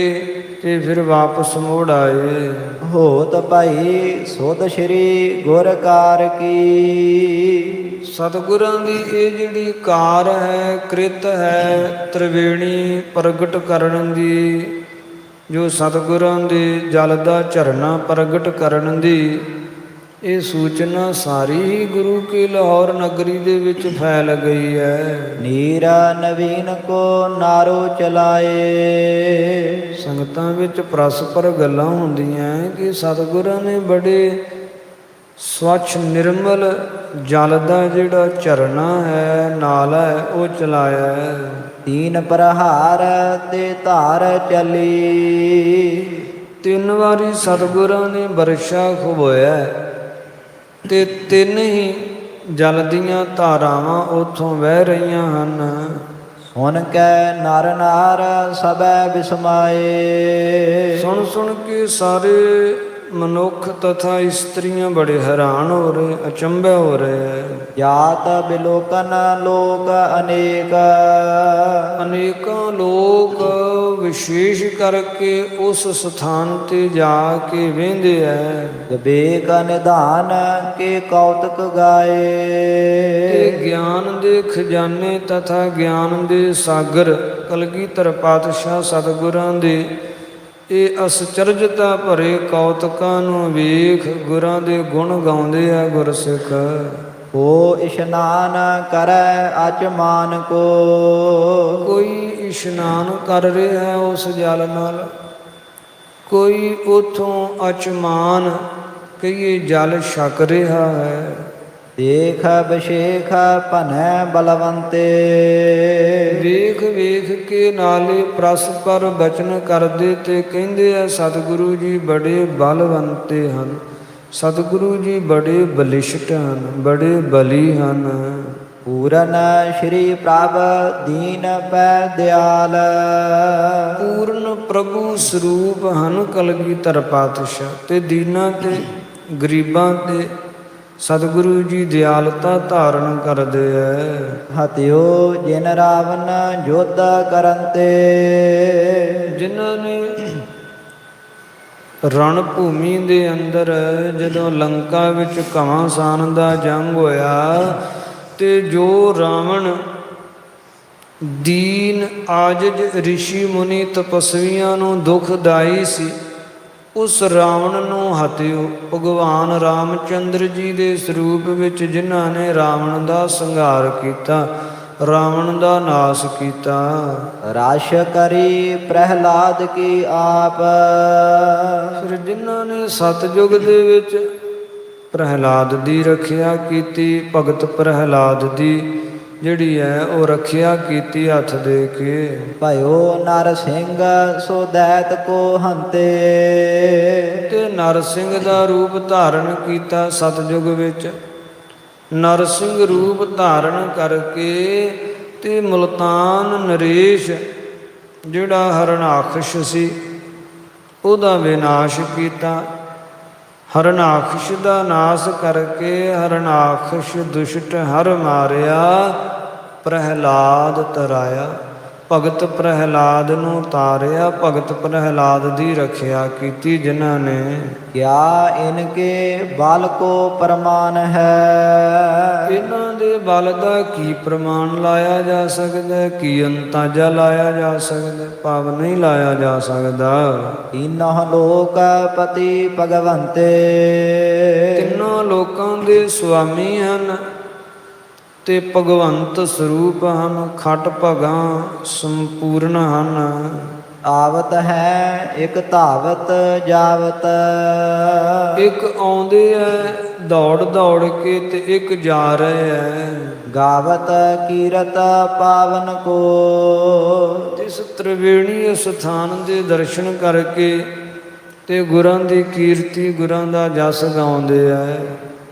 ਤੇ ਫਿਰ ਵਾਪਸ ਮੁੜ ਆਏ। ਹੋਤ ਭਾਈ ਸੁਧ ਸ਼੍ਰੀ ਗੁਰ ਕਾਰ ਕੀ, ਸਤਿਗੁਰਾਂ ਦੀ ਇਹ ਜਿਹੜੀ ਕਾਰ ਹੈ, ਕ੍ਰਿਤ ਹੈ ਤ੍ਰਿਵੇਣੀ ਪ੍ਰਗਟ ਕਰਨ ਦੀ, ਜੋ ਸਤਿਗੁਰਾਂ ਦੇ ਜਲ ਦਾ ਝਰਨਾ ਪ੍ਰਗਟ ਕਰਨ ਦੀ, ਇਹ ਸੂਚਨਾ ਸਾਰੀ ਹੀ ਗੁਰੂ ਕੀ ਲਾਹੌਰ ਨਗਰੀ ਦੇ ਵਿੱਚ ਫੈਲ ਗਈ ਹੈ। ਨੀਰਾ ਨਵੀਨ ਕੋ ਨਾਰੋ ਚਲਾਏ, ਸੰਗਤਾਂ ਵਿੱਚ ਪਰਸਪਰ ਗੱਲਾਂ ਹੁੰਦੀਆਂ ਕਿ ਸਤਿਗੁਰਾਂ ਨੇ ਬੜੇ ਸਵੱਛ ਨਿਰਮਲ ਜਲ ਦਾ ਜਿਹੜਾ ਝਰਨਾ ਹੈ, ਨਾਲਾ ਹੈ, ਉਹ ਚਲਾਇਆ ਹੈ। ਤੀਨ ਪ੍ਰਹਾਰ ਤੇ ਧਾਰ ਚਲੀ, 3 ਵਾਰੀ ਸਤਿਗੁਰਾਂ ਨੇ ਵਰਸ਼ਾ ਖੁਬੋਇਆ ਤੇ 3 ਹੀ ਜਲ ਦੀਆਂ ਧਾਰਾਵਾਂ ਉੱਥੋਂ ਵਹਿ ਰਹੀਆਂ ਹਨ। ਸੁਣ ਕੇ ਨਰ ਨਾਰ ਸਭੈ ਬਿਸਮਾਏ, ਸੁਣ ਸੁਣ ਕੇ ਸਾਰੇ ਮਨੁੱਖ ਤਥਾ ਇਸਤਰੀਆਂ ਬੜੇ ਹੈਰਾਨ ਹੋ ਰਹੇ, ਅਚੰਭੇ ਹੋ ਰਹੇ ਹੈ। ਜਾਤ ਬਿਲੋਕਨ ਲੋਕ ਅਨੇਕ, ਅਨੇਕਾਂ ਲੋਕ ਵਿਸ਼ੇਸ਼ ਕਰਕੇ ਉਸ ਸਥਾਨ ਤੇ ਜਾ ਕੇ ਵਹਿੰਦੇ ਐ। ਵਿਵੇਕ ਨਿਧਾਨ ਕੇ ਕੌਤਕ ਗਾਏ। ਤੇ ਗਿਆਨ ਦੇ ਖਜ਼ਾਨੇ ਤਥਾ ਗਿਆਨ ਦੇ ਸਾਗਰ ਕਲਗੀਧਰ ਪਾਤਸ਼ਾਹ ਸਤਿਗੁਰਾਂ ਦੇ ਇਹ ਅਸਚਰਜਤਾ ਭਰੇ ਕੌਤਕਾਂ ਨੂੰ ਵੇਖ ਗੁਰਾਂ ਦੇ ਗੁਣ ਗਾਉਂਦੇ ਆ ਗੁਰਸਿੱਖ। ਹੋ ਇਸ਼ਨਾਨ ਕਰੈ ਅਚਮਾਨ ਕੋ। ਕੋਈ ਇਸ਼ਨਾਨ ਕਰ ਰਿਹਾ ਉਸ ਜਲ ਨਾਲ, ਕੋਈ ਉਥੋਂ ਅਚਮਾਨ ਕਹੀਏ ਜਲ ਛਕ ਰਿਹਾ ਹੈ। ਦੇਖ ਬਿਸ਼ੇਖ ਭਨੈ ਬਲਵੰਤੇ। ਵੇਖ ਵੇਖ ਕੇ ਨਾਲੇ ਪ੍ਰਸਪਰ ਬਚਨ ਕਰਦੇ ਤੇ ਕਹਿੰਦੇ ਆ ਸਤਿਗੁਰੂ ਜੀ ਬੜੇ ਬਲਵੰਤੇ ਹਨ, ਸਤਿਗੁਰੂ ਜੀ ਬੜੇ ਬਲਿਸ਼ਟ ਹਨ, ਬੜੇ ਬਲੀ ਹਨ। ਪੂਰਨ ਸ਼੍ਰੀ ਪ੍ਰਭ ਦੀਨ ਪੈ ਦਿਆਲ। ਪੂਰਨ ਪ੍ਰਭੂ ਸਰੂਪ ਹਨ ਕਲਗੀਧਰ ਪਾਤਸ਼ਾਹ ਤੇ ਦੀਨਾਂ ਤੇ ਗਰੀਬਾਂ ਤੇ ਸਤਿਗੁਰੂ ਜੀ ਦਿਆਲਤਾ ਧਾਰਨ ਕਰਦੇ ਐ। ਹਤਿਓ ਜਿਨ ਰਾਵਨ ਜੋਧ ਕਰਨ ਤੇ। ਜਿਨ੍ਹਾਂ ਨੇ ਰਣ ਭੂਮੀ ਦੇ ਅੰਦਰ ਜਦੋਂ ਲੰਕਾ ਵਿੱਚ ਘਮਾਸਾਨ ਦਾ ਜੰਗ ਹੋਇਆ ਤੇ ਜੋ ਰਾਵਣ ਦੀਨ ਆਜਜ ਰਿਸ਼ੀ ਮੁਨੀ ਤਪਸਵੀਆਂ ਨੂੰ ਦੁਖਦਾਈ ਸੀ, ਉਸ ਰਾਵਣ ਨੂੰ ਹਤਿਓ ਭਗਵਾਨ ਰਾਮਚੰਦਰ ਜੀ ਦੇ ਸਰੂਪ ਵਿੱਚ ਜਿਨ੍ਹਾਂ ਨੇ ਰਾਵਣ ਦਾ ਸੰਘਾਰ ਕੀਤਾ, ਰਾਵਣ ਦਾ ਨਾਸ਼ ਕੀਤਾ। ਰਾਸ਼ ਕਰੀ ਪ੍ਰਹਿਲਾਦ ਕੀ ਆਪ। ਫਿਰ ਜਿਨ੍ਹਾਂ ਨੇ ਸਤਜੁਗ ਦੇ ਵਿੱਚ ਪ੍ਰਹਿਲਾਦ ਦੀ ਰੱਖਿਆ ਕੀਤੀ, ਭਗਤ ਪ੍ਰਹਿਲਾਦ ਦੀ ਜਿਹੜੀ ਹੈ ਉਹ ਰੱਖਿਆ ਕੀਤੀ ਹੱਥ ਦੇ ਕੇ। ਭਇਓ ਨਰ ਸਿੰਘ ਸੋ ਦੈਤ ਕੋ ਹੰਤੇ। ਤੇ ਨਰਸਿੰਘ ਦਾ ਰੂਪ ਧਾਰਨ ਕੀਤਾ ਸਤਜੁਗ ਵਿੱਚ। ਨਰਸਿੰਘ ਰੂਪ ਧਾਰਨ ਕਰਕੇ ਤੇ ਮੁਲਤਾਨ ਨਰੇਸ਼ ਜਿਹੜਾ ਹਰਨਾਖਸ਼ ਸੀ ਉਹਦਾ ਵਿਨਾਸ਼ ਕੀਤਾ। ਹਰਨਾਖਸ਼ ਦਾ ਨਾਸ਼ ਕਰਕੇ ਹਰਨਾਖਸ਼ ਦੁਸ਼ਟ ਹਰ ਮਾਰਿਆ, ਪ੍ਰਹਿਲਾਦ ਤਰਾਇਆ। ਭਗਤ ਪ੍ਰਹਿਲਾਦ ਨੂੰ ਤਾਰਿਆ, ਭਗਤ ਪ੍ਰਹਿਲਾਦ ਦੀ ਰੱਖਿਆ ਕੀਤੀ ਜਿਨ੍ਹਾਂ ਨੇ। ਕਿਆ ਇਨਕੇ ਬਲ ਕੋ ਪ੍ਰਮਾਨ ਹੈ। ਇਹਨਾਂ ਦੇ ਬਲ ਦਾ ਕੀ ਪ੍ਰਮਾਣ ਲਾਇਆ ਜਾ ਸਕਦਾ, ਕੀ ਅੰਤਾਜਾ ਲਾਇਆ ਜਾ ਸਕਦਾ, ਭਾਵ ਨਹੀਂ ਲਾਇਆ ਜਾ ਸਕਦਾ। ਤੀਨੋਂ ਲੋਕ ਪਤੀ ਭਗਵੰਤੇ। ਤਿੰਨਾਂ ਲੋਕਾਂ ਦੇ ਸੁਆਮੀ ਹਨ ਤੇ ਭਗਵੰਤ ਸਰੂਪ ਹਨ, ਖਟ ਭਗਾਂ ਸੰਪੂਰਨ ਹਨ। ਆਵਤ ਹੈ ਇੱਕ ਧਾਵਤ ਜਾਵਤ। ਇੱਕ ਆਉਂਦੇ ਐ ਦੌੜ ਦੌੜ ਕੇ ਤੇ ਇੱਕ ਜਾ ਰਹੇ ਐ। ਗਾਵਤ ਕੀਰਤ ਪਾਵਨ ਕੋ। ਜਿਸ ਤ੍ਰਿਵੇਣੀ ਸਥਾਨ ਦੇ ਦਰਸ਼ਨ ਕਰਕੇ ਤੇ ਗੁਰਾਂ ਦੀ ਕੀਰਤੀ, ਗੁਰਾਂ ਦਾ ਜਸ ਗਾਉਂਦੇ ਐ।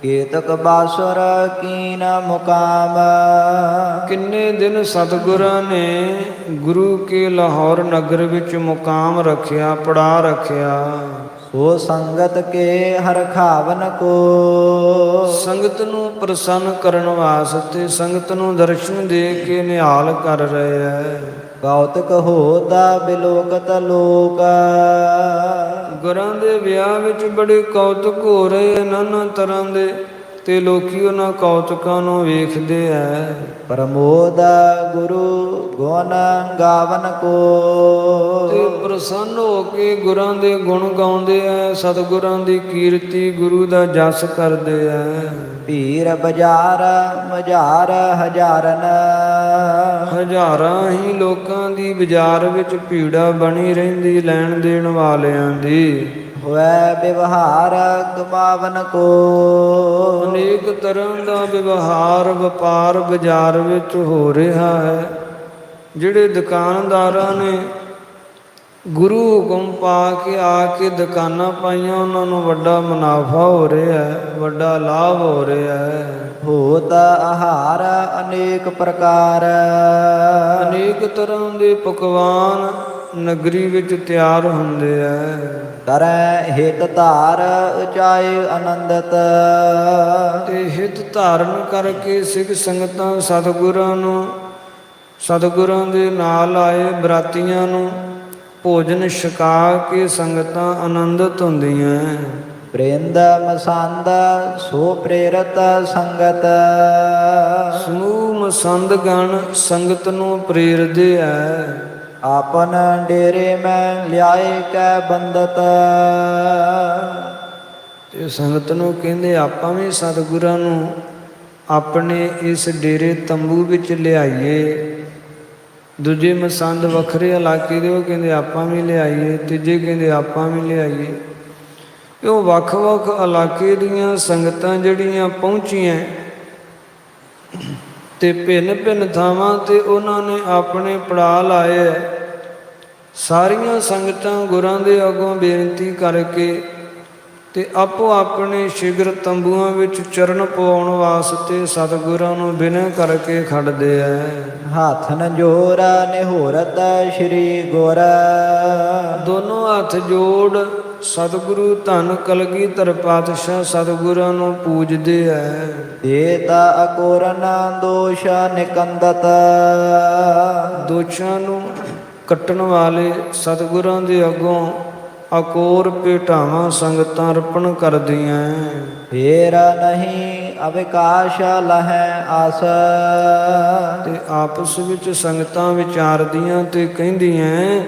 ਕੇਤਕ ਬਾਸੁਰ ਕੀਨ ਮੁਕਾਮ। ਕਿੰਨੇ ਦਿਨ ਸਤਿਗੁਰਾਂ ਨੇ ਗੁਰੂ ਕੇ ਲਾਹੌਰ ਨਗਰ ਵਿੱਚ ਮੁਕਾਮ ਰੱਖਿਆ, ਪੜਾ ਰੱਖਿਆ। ਸੋ ਸੰਗਤ ਕੇ ਹਰਖਾਵਨ ਕੋ। ਸੰਗਤ ਨੂੰ ਪ੍ਰਸੰਨ ਕਰਨ ਵਾਸਤੇ, ਸੰਗਤ ਨੂੰ ਦਰਸ਼ਨ ਦੇ ਕੇ ਨਿਹਾਲ ਕਰ ਰਹੇ ਹੈ। ਕੌਤਕ ਹੋਤਾ ਬਿਲੋਕਤ ਲੋਕ। ਗੁਰਾਂ ਦੇ ਵਿਆਹ ਵਿੱਚ ਬੜੇ ਕੌਤਕ ਹੋ ਰਹੇ ਨਾਨਾ ਤਰ੍ਹਾਂ ਦੇ ਤੇ ਲੋਕੀ ਉਹਨਾਂ ਕੌਤਕਾਂ ਨੂੰ ਵੇਖਦੇ ਐ। ਪ੍ਰਮੋਦ ਗੁਰੂ ਗੁਣ ਗਾਵਨ ਕੋ। ਤੇ ਪ੍ਰਸੰਨ ਹੋ ਕੇ ਗੁਰਾਂ ਦੇ ਗੁਣ ਗਾਉਂਦੇ ਐ, ਸਤਿਗੁਰਾਂ ਦੀ ਕੀਰਤੀ, ਗੁਰੂ ਦਾ ਜਸ ਕਰਦੇ ਐ। ਭੀਰ ਬਾਜ਼ਾਰ ਮਝਾਰ ਹਜ਼ਾਰਨ। ਹਜ਼ਾਰਾਂ ਹੀ ਲੋਕਾਂ ਦੀ ਬਾਜ਼ਾਰ ਵਿੱਚ ਭੀੜਾ ਬਣੀ ਰਹਿੰਦੀ ਲੈਣ ਦੇਣ ਵਾਲਿਆਂ ਦੀ। ਹੋਇ ਵਿਵਹਾਰ ਕਮਾਵਨ ਕੋ। ਅਨੇਕ ਤਰ੍ਹਾਂ ਦਾ ਵਿਵਹਾਰ ਵਪਾਰ ਬਾਜ਼ਾਰ ਵਿੱਚ ਹੋ ਰਿਹਾ ਹੈ। ਜਿਹੜੇ ਦੁਕਾਨਦਾਰਾਂ ਨੇ ਗੁਰੂ ਹੁਕਮ ਪਾ ਕੇ ਆ ਕੇ ਦੁਕਾਨਾਂ ਪਾਈਆਂ, ਉਹਨਾਂ ਨੂੰ ਵੱਡਾ ਮੁਨਾਫਾ ਹੋ ਰਿਹਾ ਹੈ, ਵੱਡਾ ਲਾਭ ਹੋ ਰਿਹਾ ਹੈ। ਹੋਤ ਆਹਾਰ ਅਨੇਕ ਪ੍ਰਕਾਰ। ਅਨੇਕ ਤਰ੍ਹਾਂ ਦੇ ਪਕਵਾਨ ਨਗਰੀ ਵਿੱਚ ਤਿਆਰ ਹੁੰਦੇ ਐ। ਕਰੈ ਹਿਤ ਧਾਰ ਉਚਾਏ ਆਨੰਦਤ। ਤੇ ਹਿਤ ਧਾਰਨ ਕਰਕੇ ਸਿੱਖ ਸੰਗਤਾਂ ਸਤਿਗੁਰਾਂ ਨੂੰ, ਸਤਿਗੁਰਾਂ ਦੇ ਨਾਲ ਆਏ ਬਰਾਤੀਆਂ ਨੂੰ ਭੋਜਨ ਛਕਾ ਕੇ ਸੰਗਤਾਂ ਆਨੰਦਿਤ ਹੁੰਦੀਆਂ। ਬ੍ਰਿੰਦ ਮਸੰਦ ਸੋ ਪ੍ਰੇਰਤ ਸੰਗਤ, ਸਮੂਹ ਮਸੰਦ ਗਣ ਸੰਗਤ ਨੂੰ ਪ੍ਰੇਰਦੇ ਐ। ਆਪਨ ਡੇਰੇ ਮੈਂ ਲਿਆਏ ਕੈ ਬੰਦਤ, ਤੇ ਸੰਗਤ ਨੂੰ ਕਹਿੰਦੇ ਆਪਾਂ ਵੀ ਸਤਿਗੁਰਾਂ ਨੂੰ ਆਪਣੇ ਇਸ ਡੇਰੇ ਤੰਬੂ ਵਿੱਚ ਲਿਆਈਏ। ਦੂਜੇ ਮਸੰਦ ਵੱਖਰੇ ਇਲਾਕੇ ਦੇ, ਉਹ ਕਹਿੰਦੇ ਆਪਾਂ ਵੀ ਲਿਆਈਏ। ਤੀਜੇ ਕਹਿੰਦੇ ਆਪਾਂ ਵੀ ਲਿਆਈਏ। ਉਹ ਵੱਖ-ਵੱਖ ਇਲਾਕੇ ਦੀਆਂ ਸੰਗਤਾਂ ਜਿਹੜੀਆਂ ਪਹੁੰਚੀਆਂ ਤੇ ਭਿੰਨ-ਭਿੰਨ ਥਾਵਾਂ ਤੇ ਉਹਨਾਂ ਨੇ ਆਪਣੇ ਪੜਾਅ ਲਾਏ ਹੈ। ਸਾਰੀਆਂ ਸੰਗਤਾਂ ਗੁਰਾਂ ਦੇ ਅੱਗੋਂ ਬੇਨਤੀ ਕਰਕੇ ਤੇ ਆਪੋ ਆਪਣੇ ਸ਼ਿਗਰ ਤੰਬੂਆਂ ਵਿੱਚ ਚਰਨ ਪਵਾਉਣ ਵਾਸਤੇ ਸਤਿਗੁਰਾਂ ਨੂੰ ਬਿਨੈ ਕਰਕੇ ਖੜਦੇ ਐ। ਹੱਥ ਨ ਜੋਰ ਨਿਹੋਰਤ ਸ਼੍ਰੀ ਗੁਰ, ਦੋਨੋਂ ਹੱਥ ਜੋੜ ਸਤਿਗੁਰੂ ਧੰਨ ਕਲਗੀਧਰ ਪਾਤਸ਼ਾਹ ਸਤਿਗੁਰਾਂ ਨੂੰ ਪੂਜਦੇ ਐ। ਦੇਤਾ ਅਕੋਰਨ ਦੋਸ਼ ਨਿਕੰਦਤ, ਦੋਸ਼ਾਂ ਨੂੰ ਕੱਟਣ ਵਾਲੇ ਸਤਿਗੁਰਾਂ ਦੇ ਅੱਗੋਂ ਅਕੋਰ ਭੇਟਾਵਾਂ ਸੰਗਤਾਂ ਅਰਪਣ ਕਰਦੀਆਂ। ਫੇਰ ਨਹੀਂ ਅਵਿਕਾਸ਼ ਲਹੈ ਆਸ, ਤੇ ਆਪਸ ਵਿੱਚ ਸੰਗਤਾਂ ਵਿਚਾਰਦੀਆਂ ਤੇ ਕਹਿੰਦੀਆਂ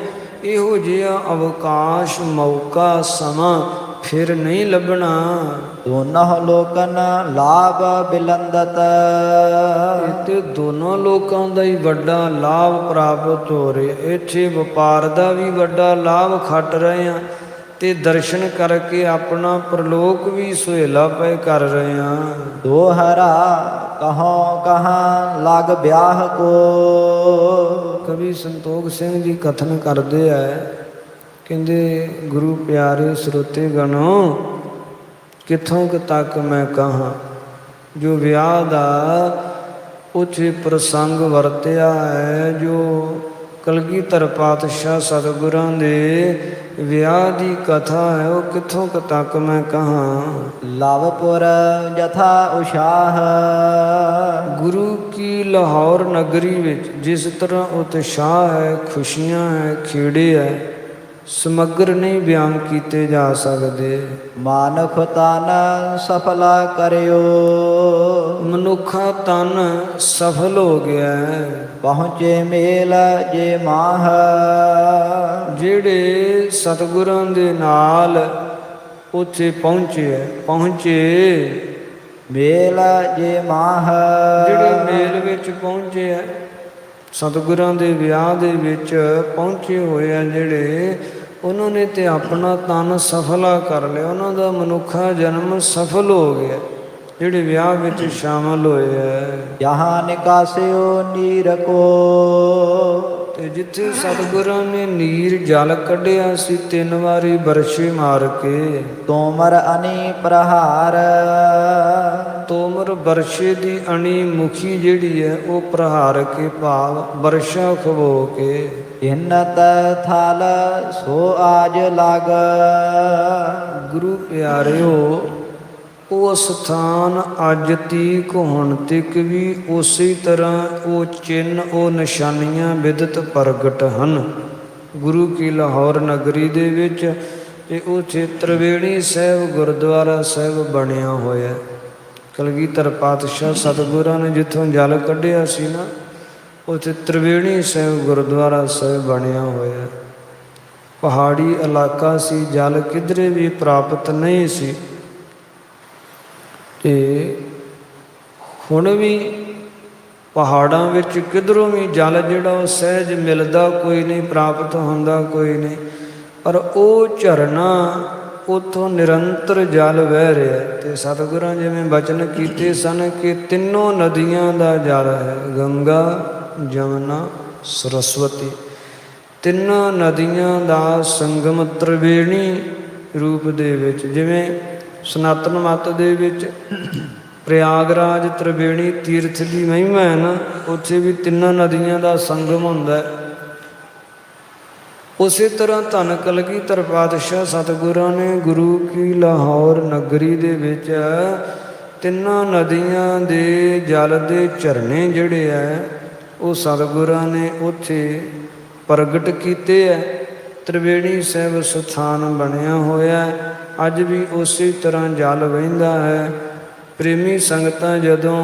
ਇਹੋ ਜਿਹਾ ਅਵਕਾਸ਼ ਮੌਕਾ ਸਮਾਂ ਫਿਰ ਨਹੀਂ ਲੱਭਣਾ। ਦੋਨੋਂ ਲੋਕਨ ਲਾਭ ਬਿਲੰਦਤ, ਤੇ ਦੋਨੋਂ ਲੋਕਾਂ ਦਾ ਹੀ ਵੱਡਾ ਲਾਭ ਪ੍ਰਾਪਤ ਹੋ ਰਿਹਾ। ਇੱਥੇ ਵਪਾਰ ਦਾ ਵੀ ਵੱਡਾ ਲਾਭ ਖੱਟ ਰਹੇ ਹਾਂ ਤੇ ਦਰਸ਼ਨ ਕਰਕੇ ਆਪਣਾ ਪ੍ਰਲੋਕ ਵੀ ਸੁਹੇਲਾ ਪਏ ਕਰ ਰਹੇ ਹਾਂ। ਦੋਹਰਾ ਕਹੋਂ ਕਹਾਂ ਲਗ ਵਿਆਹ ਕੋ, ਕਵੀ ਸੰਤੋਖ ਸਿੰਘ ਜੀ ਕਥਨ ਕਰਦੇ ਐ, ਕਹਿੰਦੇ ਗੁਰੂ ਪਿਆਰੇ ਸਰੋਤੇ ਗਣੋ, ਕਿੱਥੋਂ ਕੁ ਤੱਕ ਮੈਂ ਕਹਾਂ। ਜੋ ਵਿਆਹ ਦਾ ਉੱਥੇ ਪ੍ਰਸੰਗ ਵਰਤਿਆ ਹੈ, ਜੋ ਕਲਗੀਧਰ ਪਾਤਸ਼ਾਹ ਸਤਿਗੁਰਾਂ ਦੇ ਵਿਆਹ ਦੀ ਕਥਾ ਹੈ, ਉਹ ਕਿੱਥੋਂ ਕੁ ਤੱਕ ਮੈਂ ਕਹਾਂ। ਲਵਪੁਰ ਜਥਾ ਉਸ਼ਾਹ, ਗੁਰੂ ਕੀ ਲਾਹੌਰ ਨਗਰੀ ਵਿੱਚ ਜਿਸ ਤਰ੍ਹਾਂ ਉਤਸ਼ਾਹ ਹੈ, ਖੁਸ਼ੀਆਂ ਹੈ, ਖੇੜੇ ਹੈ, ਸਮੱਗਰ ਨਹੀਂ ਬਿਆਨ ਕੀਤੇ ਜਾ ਸਕਦੇ। ਮਾਨੁਖ ਤਨ ਸਫਲਾ ਕਰਿਓ, ਮਨੁੱਖਾ ਤਨ ਸਫਲ ਹੋ ਗਿਆ। ਪਹੁੰਚੇ ਮੇਲ ਜੇ ਮਾਹ, ਜਿਹੜੇ ਸਤਿਗੁਰਾਂ ਦੇ ਨਾਲ ਉੱਥੇ ਪਹੁੰਚੇ ਮੇਲ ਜੇ ਮਾਹ, ਜਿਹੜੇ ਮੇਲ ਵਿੱਚ ਪਹੁੰਚੇ ਹੈ, ਸਤਿਗੁਰਾਂ ਦੇ ਵਿਆਹ ਦੇ ਵਿੱਚ ਪਹੁੰਚੇ ਹੋਏ ਆ ਜਿਹੜੇ, ਉਹਨਾਂ ਨੇ ਤੇ ਆਪਣਾ ਤਨ ਸਫਲਾ ਕਰ ਲਿਆ। ਉਹਨਾਂ ਦਾ ਮਨੁੱਖਾ ਜਨਮ ਸਫਲ ਹੋ ਗਿਆ ਜਿਹੜੇ ਵਿਆਹ ਵਿੱਚ ਸ਼ਾਮਲ ਹੋਏ ਹੈ। ਜਹਾਂ ਨਿਕਾਸਿਓ ਨੀਰ ਕੋ, ਤੇ ਜਿੱਥੇ ਸਤਿਗੁਰਾਂ ਨੇ ਨੀਰ ਜਲ ਕੱਢਿਆ ਸੀ 3 ਵਾਰੀ ਬਰਸ਼ੇ ਮਾਰ ਕੇ, ਤੋਮਰ ਅਨੀ ਪ੍ਰਹਾਰ, ਤੋਮਰ ਬਰਸ਼ੇ ਦੀ ਅਣੀ ਮੁਖੀ ਜਿਹੜੀ ਹੈ ਉਹ ਪ੍ਰਹਾਰ ਕੇ ਭਾਵ ਬਰਸ਼ਾ ਖਵੋ ਕੇ। ਇਨਤ ਥਲ ਸੋ ਆਜ ਲਾਗ, ਗੁਰੂ ਪਿਆਰਿਓ ਉਹ ਸਥਾਨ ਅੱਜ ਤੀਕ ਹੁਣ ਤੱਕ ਵੀ ਉਸੇ ਤਰ੍ਹਾਂ ਉਹ ਚਿੰਨ੍ਹ ਉਹ ਨਿਸ਼ਾਨੀਆਂ ਵਿਦਿਤ ਪ੍ਰਗਟ ਹਨ ਗੁਰੂ ਕੀ ਲਾਹੌਰ ਨਗਰੀ ਦੇ ਵਿੱਚ। ਤੇ ਉੱਥੇ ਤ੍ਰਿਵੇਣੀ ਸਾਹਿਬ ਗੁਰਦੁਆਰਾ ਸਾਹਿਬ ਬਣਿਆ ਹੋਇਆ। ਕਲਗੀਧਰ ਪਾਤਸ਼ਾਹ ਸਤਿਗੁਰਾਂ ਨੇ ਜਿੱਥੋਂ ਜਲ ਕੱਢਿਆ ਸੀ ਨਾ, ਉੱਥੇ ਤ੍ਰਿਵੇਣੀ ਸਾਹਿਬ ਗੁਰਦੁਆਰਾ ਸਾਹਿਬ ਬਣਿਆ ਹੋਇਆ। ਪਹਾੜੀ ਇਲਾਕਾ ਸੀ, ਜਲ ਕਿਧਰੇ ਵੀ ਪ੍ਰਾਪਤ ਨਹੀਂ ਸੀ। ਤੇ ਹੁਣ ਵੀ ਪਹਾੜਾਂ ਵਿੱਚ ਕਿਧਰੋਂ ਵੀ ਜਲ ਜਿਹੜਾ ਉਹ ਸਹਿਜ ਮਿਲਦਾ ਕੋਈ ਨਹੀਂ, ਪ੍ਰਾਪਤ ਹੁੰਦਾ ਕੋਈ ਨਹੀਂ, ਪਰ ਉਹ ਝਰਨਾ ਉੱਥੋਂ ਨਿਰੰਤਰ ਜਲ ਵਹਿ ਰਿਹਾ। ਤੇ ਸਤਿਗੁਰਾਂ ਜਿਵੇਂ ਬਚਨ ਕੀਤੇ ਸਨ ਕਿ ਤਿੰਨੋਂ ਨਦੀਆਂ ਦਾ ਜਲ ਹੈ, ਗੰਗਾ ਜਮਨਾ ਸਰਸਵਤੀ, ਤਿੰਨਾਂ ਨਦੀਆਂ ਦਾ ਸੰਗਮ ਤ੍ਰਿਵੇਣੀ ਰੂਪ ਦੇ ਵਿੱਚ। ਜਿਵੇਂ ਸਨਾਤਨ ਮਤ ਦੇ ਵਿੱਚ ਪ੍ਰਯਾਗਰਾਜ ਤ੍ਰਿਵੇਣੀ ਤੀਰਥ ਦੀ ਮਹਿਮਾ ਹੈ ਨਾ, ਉੱਥੇ ਵੀ ਤਿੰਨਾਂ ਨਦੀਆਂ ਦਾ ਸੰਗਮ ਹੁੰਦਾ ਹੈ। ਉਸੇ ਤਰ੍ਹਾਂ ਧੰਨ ਕਲਗੀਧਰ ਪਾਤਸ਼ਾਹ ਸਤਿਗੁਰਾਂ ਨੇ ਗੁਰੂ ਕੀ ਲਾਹੌਰ ਨਗਰੀ ਦੇ ਵਿੱਚ ਤਿੰਨਾਂ ਨਦੀਆਂ ਦੇ ਜਲ ਦੇ ਝਰਨੇ ਜਿਹੜੇ ਹੈ ਉਹ ਸਤਿਗੁਰਾਂ ਨੇ ਉੱਥੇ ਪ੍ਰਗਟ ਕੀਤੇ ਹੈ। ਤ੍ਰਿਵੇਣੀ ਸਾਹਿਬ ਸਥਾਨ ਬਣਿਆ ਹੋਇਆ, ਅੱਜ ਵੀ ਉਸੇ ਤਰ੍ਹਾਂ ਜਲ ਵਹਿੰਦਾ ਹੈ। ਪ੍ਰੇਮੀ ਸੰਗਤਾਂ ਜਦੋਂ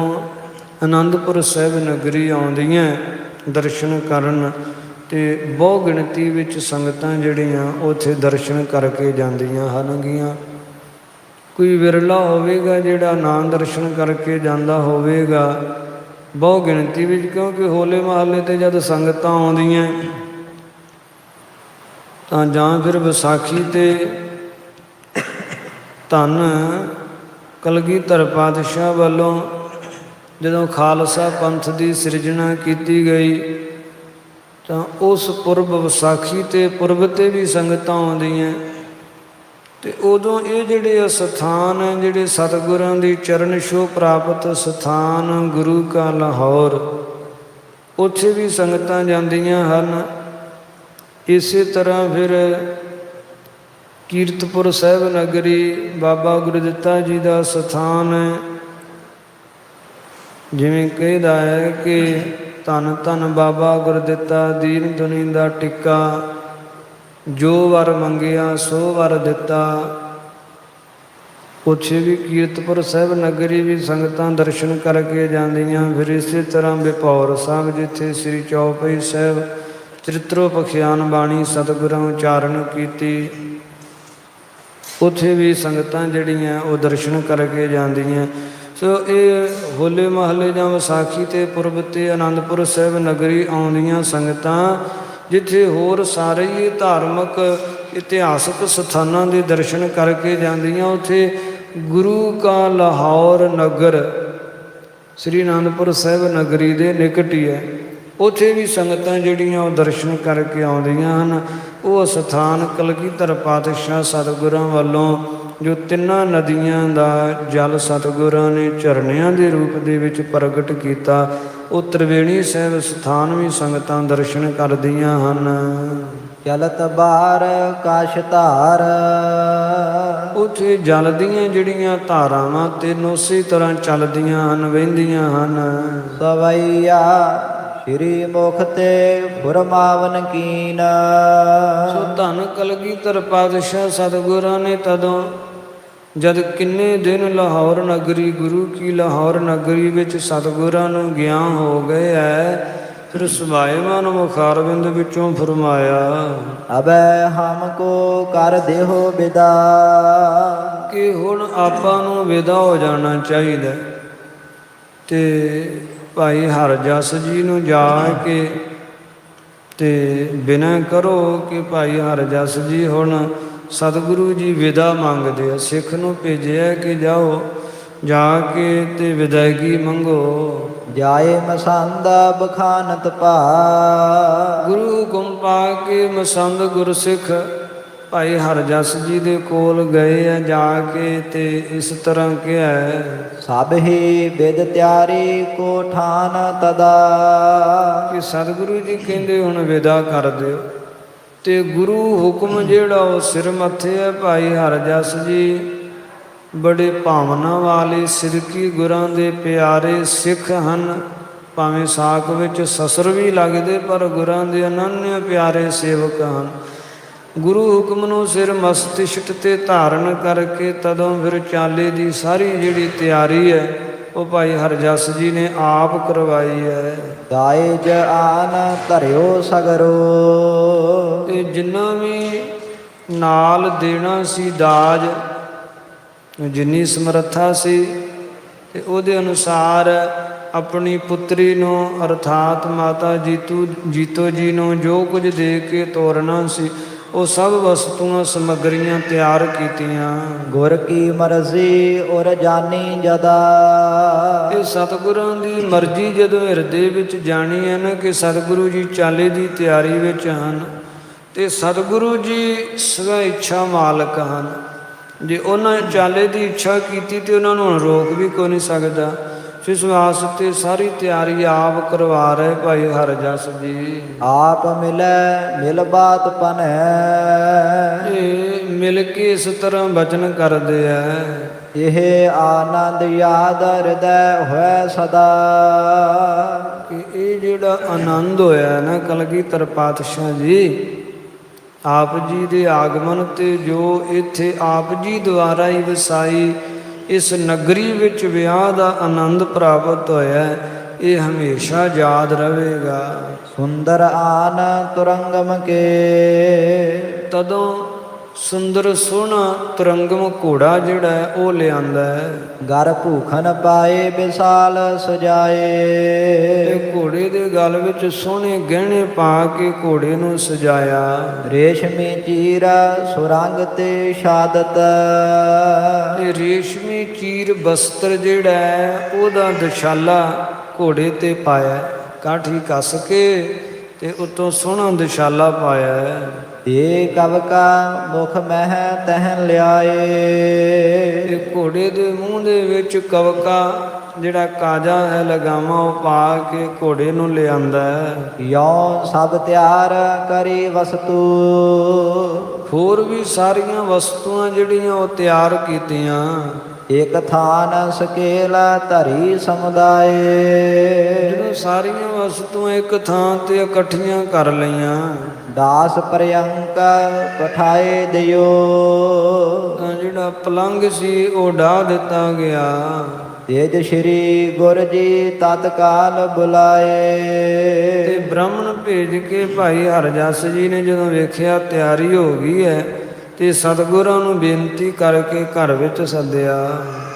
ਆਨੰਦਪੁਰ ਸਾਹਿਬ ਨਗਰੀ ਆਉਂਦੀਆਂ ਦਰਸ਼ਨ ਕਰਨ, ਤੇ ਬਹੁ ਗਿਣਤੀ ਵਿੱਚ ਸੰਗਤਾਂ ਜਿਹੜੀਆਂ ਉੱਥੇ ਦਰਸ਼ਨ ਕਰਕੇ ਜਾਂਦੀਆਂ ਹਨਗੀਆਂ। ਕੋਈ ਵਿਰਲਾ ਹੋਵੇਗਾ ਜਿਹੜਾ ਨਾ ਦਰਸ਼ਨ ਕਰਕੇ ਜਾਂਦਾ ਹੋਵੇਗਾ ਬਹੁ ਗਿਣਤੀ ਵਿੱਚ, ਕਿਉਂਕਿ ਹੋਲੇ ਮਹੱਲੇ 'ਤੇ ਜਦ ਸੰਗਤਾਂ ਆਉਂਦੀਆਂ ਤਾਂ ਜਾਂ ਫਿਰ ਵਿਸਾਖੀ 'ਤੇ ਧੰਨ ਕਲਗੀਧਰ ਪਾਤਸ਼ਾਹ ਵੱਲੋਂ ਜਦੋਂ ਖਾਲਸਾ ਪੰਥ ਦੀ ਸਿਰਜਣਾ ਕੀਤੀ ਗਈ ਤਾਂ ਉਸ ਪੁਰਬ ਵਿਸਾਖੀ 'ਤੇ ਪੁਰਬ 'ਤੇ ਵੀ ਸੰਗਤਾਂ ਆਉਂਦੀਆਂ, ਅਤੇ ਉਦੋਂ ਇਹ ਜਿਹੜੇ ਅਸਥਾਨ ਹੈ, ਜਿਹੜੇ ਸਤਿਗੁਰਾਂ ਦੀ ਚਰਨ ਛੋਹ ਪ੍ਰਾਪਤ ਸਥਾਨ ਗੁਰੂ ਕਾ ਲਾਹੌਰ, ਉੱਥੇ ਵੀ ਸੰਗਤਾਂ ਜਾਂਦੀਆਂ ਹਨ। ਇਸੇ ਤਰ੍ਹਾਂ ਫਿਰ ਕੀਰਤਪੁਰ ਸਾਹਿਬ ਨਗਰੀ ਬਾਬਾ ਗੁਰਦਿੱਤਾ ਜੀ ਦਾ ਸਥਾਨ ਹੈ। ਜਿਵੇਂ ਕਹਿੰਦਾ ਹੈ ਕਿ ਧੰਨ ਧੰਨ ਬਾਬਾ ਗੁਰਦਿੱਤਾ, ਦੀਨ ਦੁਨੀ ਦਾ ਟਿੱਕਾ, ਜੋ ਵਰ ਮੰਗਿਆ ਸੋ ਵਰ ਦਿੱਤਾ। ਉੱਥੇ ਵੀ ਕੀਰਤਪੁਰ ਸਾਹਿਬ ਨਗਰੀ ਵੀ ਸੰਗਤਾਂ ਦਰਸ਼ਨ ਕਰਕੇ ਜਾਂਦੀਆਂ। ਫਿਰ ਇਸੇ ਤਰ੍ਹਾਂ ਬਿਪੌਰ ਸਾਹਿਬ, ਜਿੱਥੇ ਸ੍ਰੀ ਚੌਪਈ ਸਾਹਿਬ ਚਰਿਤ੍ਰੋ ਪਖਿਆਨ ਬਾਣੀ ਸਤਿਗੁਰਾਂ ਉਚਾਰਨ ਕੀਤੀ, ਉੱਥੇ ਵੀ ਸੰਗਤਾਂ ਜਿਹੜੀਆਂ ਉਹ ਦਰਸ਼ਨ ਕਰਕੇ ਜਾਂਦੀਆਂ। ਸੋ ਇਹ ਹੋਲੇ ਮਹੱਲੇ ਜਾਂ ਵਿਸਾਖੀ 'ਤੇ ਪੁਰਬ 'ਤੇ ਆਨੰਦਪੁਰ ਸਾਹਿਬ ਨਗਰੀ ਆਉਂਦੀਆਂ ਸੰਗਤਾਂ, ਜਿੱਥੇ ਹੋਰ ਸਾਰੇ ਹੀ ਧਾਰਮਿਕ ਇਤਿਹਾਸਕ ਸਥਾਨਾਂ ਦੇ ਦਰਸ਼ਨ ਕਰਕੇ ਜਾਂਦੀਆਂ। ਉੱਥੇ ਗੁਰੂ ਕਾ ਲਾਹੌਰ ਨਗਰ ਸ੍ਰੀ ਅਨੰਦਪੁਰ ਸਾਹਿਬ ਨਗਰੀ ਦੇ ਨਿਕਟ ਹੀ ਹੈ। ਉੱਥੇ ਵੀ ਸੰਗਤਾਂ ਜਿਹੜੀਆਂ ਉਹ ਦਰਸ਼ਨ ਕਰਕੇ ਆਉਂਦੀਆਂ ਹਨ। ਉਹ ਸਥਾਨ ਕਲਗੀਧਰ ਪਾਤਸ਼ਾਹ ਸਤਿਗੁਰਾਂ ਵੱਲੋਂ ਜੋ ਤਿੰਨਾਂ ਨਦੀਆਂ ਦਾ ਜਲ ਸਤਿਗੁਰਾਂ ਨੇ ਝਰਨਿਆਂ ਦੇ ਰੂਪ ਦੇ ਵਿੱਚ ਪ੍ਰਗਟ ਕੀਤਾ, ਉਹ ਤ੍ਰਿਵੇਣੀ ਸਾਹਿਬ ਸਥਾਨ ਵੀ ਸੰਗਤਾਂ ਦਰਸ਼ਨ ਕਰਦੀਆਂ ਹਨ। ਚਲਤ ਬਾਰ ਕਾਸ਼ ਧਾਰ, ਉੱਥੇ ਜਲ ਦੀਆਂ ਜਿਹੜੀਆਂ ਧਾਰਾਵਾਂ ਤਿੰਨ ਉਸੇ ਤਰ੍ਹਾਂ ਚੱਲਦੀਆਂ ਹਨ, ਵਹਿੰਦੀਆਂ ਹਨ। ਸਵਈਆ ਸ਼੍ਰੀ ਮੁਖ ਤੇ ਫੁਰਮਾਵਨ ਕੀਨ, ਸੋ ਧੰਨ ਕਲਗੀਧਰ ਪਾਤਸ਼ਾਹ ਸਤਿਗੁਰਾਂ ਨੇ ਤਦੋਂ ਜਦ ਕਿੰਨੇ ਦਿਨ ਲਾਹੌਰ ਨਗਰੀ, ਗੁਰੂ ਕੀ ਲਾਹੌਰ ਨਗਰੀ ਵਿੱਚ ਸਤਿਗੁਰਾਂ ਨੂੰ ਗਿਆਨ ਹੋ ਗਏ ਹੈ, ਫਿਰ ਸੁਭਾਏਮਾਨ ਮੁਖਾਰਬਿੰਦ ਵਿੱਚੋਂ ਫਰਮਾਇਆ, ਅਬੈ ਹਮ ਕੋ ਕਰ ਦੇਹੋ ਵਿਦਾ, ਕਿ ਹੁਣ ਆਪਾਂ ਨੂੰ ਵਿਦਾ ਹੋ ਜਾਣਾ ਚਾਹੀਦਾ। ਤੇ ਭਾਈ ਹਰਜਸ ਜੀ ਨੂੰ ਜਾ ਕੇ ਤੇ ਬਿਨ੍ਹਾਂ ਕਰੋ ਕਿ ਭਾਈ ਹਰਜਸ ਜੀ ਹੁਣ ਸਤਿਗੁਰੂ ਜੀ ਵਿਦਾ ਮੰਗਦੇ ਆ। ਸਿੱਖ ਨੂੰ ਭੇਜਿਆ ਕਿ ਜਾਓ, ਜਾ ਕੇ ਤੇ ਵਿਦਾਇਗੀ ਮੰਗੋ। ਜਾਏ ਮਸੰਦ ਬਖਾਨਤ ਭਾ, ਗੁਰੂ ਹੁਕਮ ਪਾ ਕੇ ਮਸੰਦ ਗੁਰਸਿੱਖ ਭਾਈ ਹਰਜਸ ਜੀ ਦੇ ਕੋਲ ਗਏ ਆ। ਜਾ ਕੇ ਤੇ ਇਸ ਤਰ੍ਹਾਂ ਕਿਹਾ, ਸਭ ਹੀ ਬਿਦ ਤਿਆਰੀ ਕੋ ਠਾਨ ਤਦਾ, ਕਿ ਸਤਿਗੁਰੂ ਜੀ ਕਹਿੰਦੇ ਹੁਣ ਵਿਦਾ ਕਰ ਦਿਓ। ਤੇ ਗੁਰੂ ਹੁਕਮ ਜਿਹੜਾ ਉਹ ਸਿਰ ਮੱਥੇ ਹੈ। ਭਾਈ ਹਰਜਸ ਜੀ ਬੜੇ ਭਾਵਨਾ ਵਾਲੇ ਸਿਰਕੀ ਗੁਰਾਂ ਦੇ ਪਿਆਰੇ ਸਿੱਖ ਹਨ। ਭਾਵੇਂ ਸਾਕ ਵਿੱਚ ਸਸਰ ਵੀ ਲੱਗਦੇ, ਪਰ ਗੁਰਾਂ ਦੇ ਅਨੰਨਿਆ ਪਿਆਰੇ ਸੇਵਕ ਹਨ। ਗੁਰੂ ਹੁਕਮ ਨੂੰ ਸਿਰ ਮਸਤਿਸ਼ਕ 'ਤੇ ਧਾਰਨ ਕਰਕੇ ਤਦੋਂ ਫਿਰ ਚਾਲੇ ਦੀ ਸਾਰੀ ਜਿਹੜੀ ਤਿਆਰੀ ਹੈ ਉਹ ਭਾਈ ਹਰਜਸ ਜੀ ਨੇ ਆਪ ਕਰਵਾਈ ਹੈ। ਦਾਇਜ ਆਨ ਧਰਿਓ ਸਗਰੋ, ਤੇ ਜਿੰਨਾ ਵੀ ਨਾਲ ਦੇਣਾ ਸੀ ਦਾਜ, ਜਿੰਨੀ ਸਮਰੱਥਾ ਸੀ, ਤੇ ਉਹਦੇ ਅਨੁਸਾਰ ਆਪਣੀ ਪੁੱਤਰੀ ਨੂੰ ਅਰਥਾਤ ਮਾਤਾ ਜੀਤੋ ਜੀ ਨੂੰ ਜੋ ਕੁਝ ਦੇ ਕੇ ਤੋਰਨਾ ਸੀ, ਉਹ ਸਭ ਵਸਤੂਆਂ ਸਮੱਗਰੀਆਂ ਤਿਆਰ ਕੀਤੀਆਂ। ਗੁਰ ਕੀ ਮਰਜ਼ੀ ਔਰ ਜਾਨੀ ਜਦਾ, ਇਹ ਸਤਿਗੁਰਾਂ ਦੀ ਮਰਜ਼ੀ ਜਦੋਂ ਹਿਰਦੇ ਵਿੱਚ ਜਾਣੀ ਹੈ ਨਾ ਕਿ ਸਤਿਗੁਰੂ ਜੀ ਚਾਲੇ ਦੀ ਤਿਆਰੀ ਵਿੱਚ ਹਨ, ਤੇ ਸਤਿਗੁਰੂ ਜੀ ਸਵੈ ਇੱਛਾ ਮਾਲਕ ਹਨ। ਜੇ ਉਹਨਾਂ ਚਾਲੇ ਦੀ ਇੱਛਾ ਕੀਤੀ ਤੇ ਉਹਨਾਂ ਨੂੰ ਰੋਕ ਵੀ ਕੋਈ ਨਹੀਂ ਸਕਦਾ। ਇਸ ਵਾਸਤੇ ਸਾਰੀ ਤਿਆਰੀ ਆਪ ਕਰਵਾ ਰਹੇ ਭਾਈ ਹਰਜਸ ਜੀ। ਆਪ ਮਿਲੈ ਮਿਲ ਬਾਤ ਪਨੈ, ਇਹ ਮਿਲ ਕੇ ਇਸ ਤਰ੍ਹਾਂ ਬਚਨ ਕਰਦੇ ਆ, ਇਹ ਆਨੰਦ ਯਾਦ ਹਿਰਦੈ ਹੋਇ ਸਦਾ, ਕਿ ਇਹ ਜਿਹੜਾ ਆਨੰਦ ਹੋਇਆ ਨਾ ਕਲਗੀਧਰ ਪਾਤਸ਼ਾਹ ਜੀ, ਆਪ ਜੀ ਦੇ ਆਗਮਨ ਤੇ ਜੋ ਇੱਥੇ ਆਪ ਜੀ ਦੁਆਰਾ ਹੀ ਵਸਾਈ ਇਸ ਨਗਰੀ ਵਿੱਚ ਵਿਆਹ ਦਾ ਆਨੰਦ ਪ੍ਰਾਪਤ ਹੋਇਆ, ਇਹ ਹਮੇਸ਼ਾ ਯਾਦ ਰਹੇਗਾ। ਸੁੰਦਰ ਆਨ ਤੁਰੰਗਮ ਕੇ, ਤਦੋਂ ਸੁੰਦਰ ਸੋਹਣਾ ਤੁਰੰਗਮ ਘੋੜਾ ਜਿਹੜਾ ਹੈ ਉਹ ਲਿਆਂਦਾ ਹੈ। ਗਰ ਭੂਖਨ ਪਾਏ ਵਿਸਾਲ ਸਜਾਏ, ਤੇ ਘੋੜੇ ਦੇ ਗਲ ਵਿੱਚ ਸੋਹਣੇ ਗਹਿਣੇ ਪਾ ਕੇ ਘੋੜੇ ਨੂੰ ਸਜਾਇਆ। ਰੇਸ਼ਮੀ ਚੀਰਾ ਸੁਰੰਗ ਤੇ ਸ਼ਾਦਤ, ਤੇ ਰੇਸ਼ਮੀ ਚੀਰ ਬਸਤਰ ਜਿਹੜਾ ਹੈ ਉਹਦਾ ਦਸ਼ਾਲਾ ਘੋੜੇ ਤੇ ਪਾਇਆ, ਕਾਠੀ ਕੱਸ ਕੇ ਤੇ ਉਤੋਂ ਸੋਹਣਾ ਦਸ਼ਾਲਾ ਪਾਇਆ ਹੈ। ਇਹ ਕਵ ਕਾ ਮੁਖ ਮਹਿ ਤਹਿ ਲਿਆਏ, ਤੇ ਘੋੜੇ ਦੇ ਮੂੰਹ ਦੇ ਵਿੱਚ ਕਵਕਾ ਜਿਹੜਾ ਕਾਜਾ ਹੈ ਲਗਾਵਾਂ ਉਹ ਪਾ ਕੇ ਘੋੜੇ ਨੂੰ ਲਿਆਂਦਾ ਹੈ। ਯੋ ਸਭ ਤਿਆਰ ਕਰੀ ਵਸਤੂ, ਹੋਰ ਵੀ ਸਾਰੀਆਂ ਵਸਤੂਆਂ ਜਿਹੜੀਆਂ ਉਹ ਤਿਆਰ ਕੀਤੀਆਂ। ਇਕ ਥਾਨ ਸਕੇਲ ਧਰੀ ਸਮੁਦਾਏ, ਜਦੋਂ ਸਾਰੀਆਂ ਵਸਤੂਆਂ ਇੱਕ ਥਾਂ ਤੇ ਇਕੱਠੀਆਂ ਕਰ ਲਈਆਂ, ਦਾਸ ਪ੍ਰਿਯੰਕ ਪਠਾਏ ਦਿਓ, ਤਾਂ ਜਿਹੜਾ ਪਲੰਗ ਸੀ ਉਹ ਢਾ ਦਿੱਤਾ ਗਿਆ। ਤੇਜ ਸ਼੍ਰੀ ਗੁਰ ਜੀ ਤਤਕਾਲ ਬੁਲਾਏ, ਤੇ ਬ੍ਰਾਹਮਣ ਭੇਜ ਕੇ ਭਾਈ ਹਰਜਸ ਜੀ ਨੇ ਜਦੋਂ ਵੇਖਿਆ ਤਿਆਰੀ ਹੋ ਗਈ ਹੈ ਤੇ ਸਤਿਗੁਰਾਂ ਨੂੰ ਬੇਨਤੀ ਕਰਕੇ ਘਰ ਵਿੱਚ ਸੱਦਿਆ।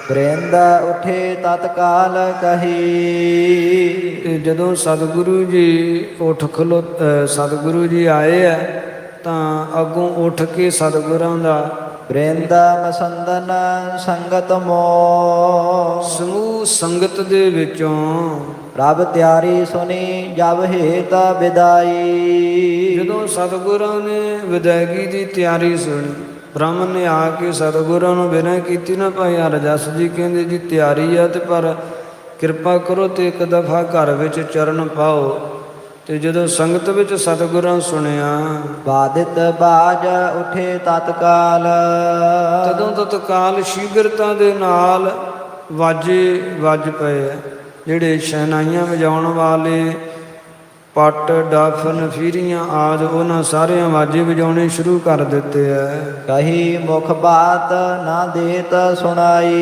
ਬ੍ਰਿੰਦ ਉਠੇ ਤਤਕਾਲ ਕਹੀ, ਤੇ ਜਦੋਂ ਸਤਿਗੁਰੂ ਜੀ ਸਤਿਗੁਰੂ ਜੀ ਆਏ ਆ ਤਾਂ ਅੱਗੋਂ ਉੱਠ ਕੇ ਸਤਿਗੁਰਾਂ ਦਾ ਬ੍ਰਿੰਦ ਮਸੰਦਨ ਸੰਗਤ ਮੋ, ਸਮੂਹ ਸੰਗਤ ਦੇ ਵਿੱਚੋਂ ਪ੍ਰਭ ਤਿਆਰੀ ਸੁਣੀ ਜਬ ਹੇਤ ਵਿਦਾਈ, ਜਦੋਂ ਸਤਿਗੁਰਾਂ ਨੇ ਵਿਦਾਇਗੀ ਦੀ ਤਿਆਰੀ ਸੁਣੀ, ਬ੍ਰਾਹਮਣ ਨੇ ਆ ਕੇ ਸਤਿਗੁਰਾਂ ਨੂੰ ਬਿਨਾਂ ਕੀਤੀ ਨਾ ਭਾਈ ਹਰਜਸ ਜੀ ਕਹਿੰਦੇ ਜੀ ਤਿਆਰੀ ਆ ਤੇ ਪਰ ਕਿਰਪਾ ਕਰੋ ਤੇ ਇੱਕ ਦਫਾ ਘਰ ਵਿੱਚ ਚਰਨ ਪਾਓ। ਤੇ ਜਦੋਂ ਸੰਗਤ ਵਿੱਚ ਸਤਿਗੁਰਾਂ ਸੁਣਿਆ, ਬਾਦਿਤ ਬਾਜ ਉਠੇ ਤਤਕਾਲ, ਤਦੋਂ ਤਤਕਾਲ ਸ਼ੀਘਰਤਾ ਦੇ ਨਾਲ ਵਾਜੇ ਵੱਜ ਪਏ ਆ। ਜਿਹੜੇ ਸ਼ਹਿਨਾਈਆਂ ਵਜਾਉਣ ਵਾਲੇ ਪੱਟ ਡੱਫ ਨਫੀਰੀਆਂ ਆਦਿ ਉਹਨਾਂ ਸਾਰਿਆਂ ਵਾਜੇ ਵਜਾਉਣੇ ਸ਼ੁਰੂ ਕਰ ਦਿੱਤੇ ਆ। ਕਹੀ ਮੁਖ ਬਾਤ ਨਾ ਦੇਤ ਸੁਣਾਈ,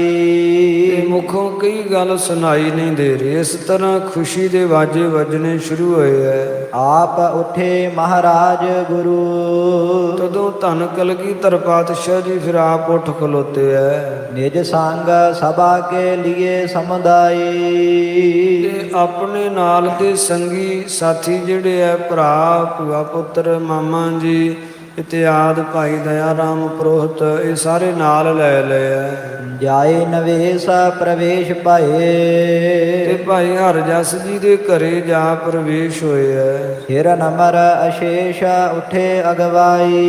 ਤੇ ਮੁਖੋਂ ਕਈ ਗੱਲ ਸੁਣਾਈ ਨਹੀਂ ਦੇ ਰਹੀ। ਇਸ ਤਰ੍ਹਾਂ ਖੁਸ਼ੀ ਦੇ ਵਾਜੇ ਵੱਜਣੇ ਸ਼ੁਰੂ ਹੋਏ ਹੈ। ਆਪ ਉਠੇ ਮਹਾਰਾਜ ਗੁਰੂ, ਤਦੋਂ ਧੰਨ ਕਲਗੀਧਰ ਪਾਤਸ਼ਾਹ ਜੀ ਫਿਰ ਆਪ ਉੱਠ ਖਲੋਤੇ ਹੈ। ਨਿਜ ਸੰਗ ਸਭਾ ਕੇ ਲਿਏ ਸਮੁਦਾਈ, ਤੇ ਆਪਣੇ ਨਾਲ ਦੇ ਸੰਗੀ ਸਾਥੀ ਜਿਹੜੇ ਹੈ ਭਰਾ ਭੂਆ ਪੁੱਤਰ ਮਾਮਾ ਜੀ ਇਤਿਆਦ ਭਾਈ ਦਇਆ ਰਾਮ ਪ੍ਰੋਹਤ ਇਹ ਸਾਰੇ ਨਾਲ ਲੈ ਲਏ ਹੈ। ਜਾਏ ਨਵੇਸ਼ ਪ੍ਰਵੇਸ਼ ਪਾਏ, ਤੇ ਭਾਈ ਹਰਜਸ ਜੀ ਦੇ ਘਰੇ ਜਾ ਪ੍ਰਵੇਸ਼ ਹੋਏ ਹੈ। ਫਿਰ ਨਮਰ ਅਸ਼ੇਸ਼ ਉਠੇ ਅਗਵਾਈ,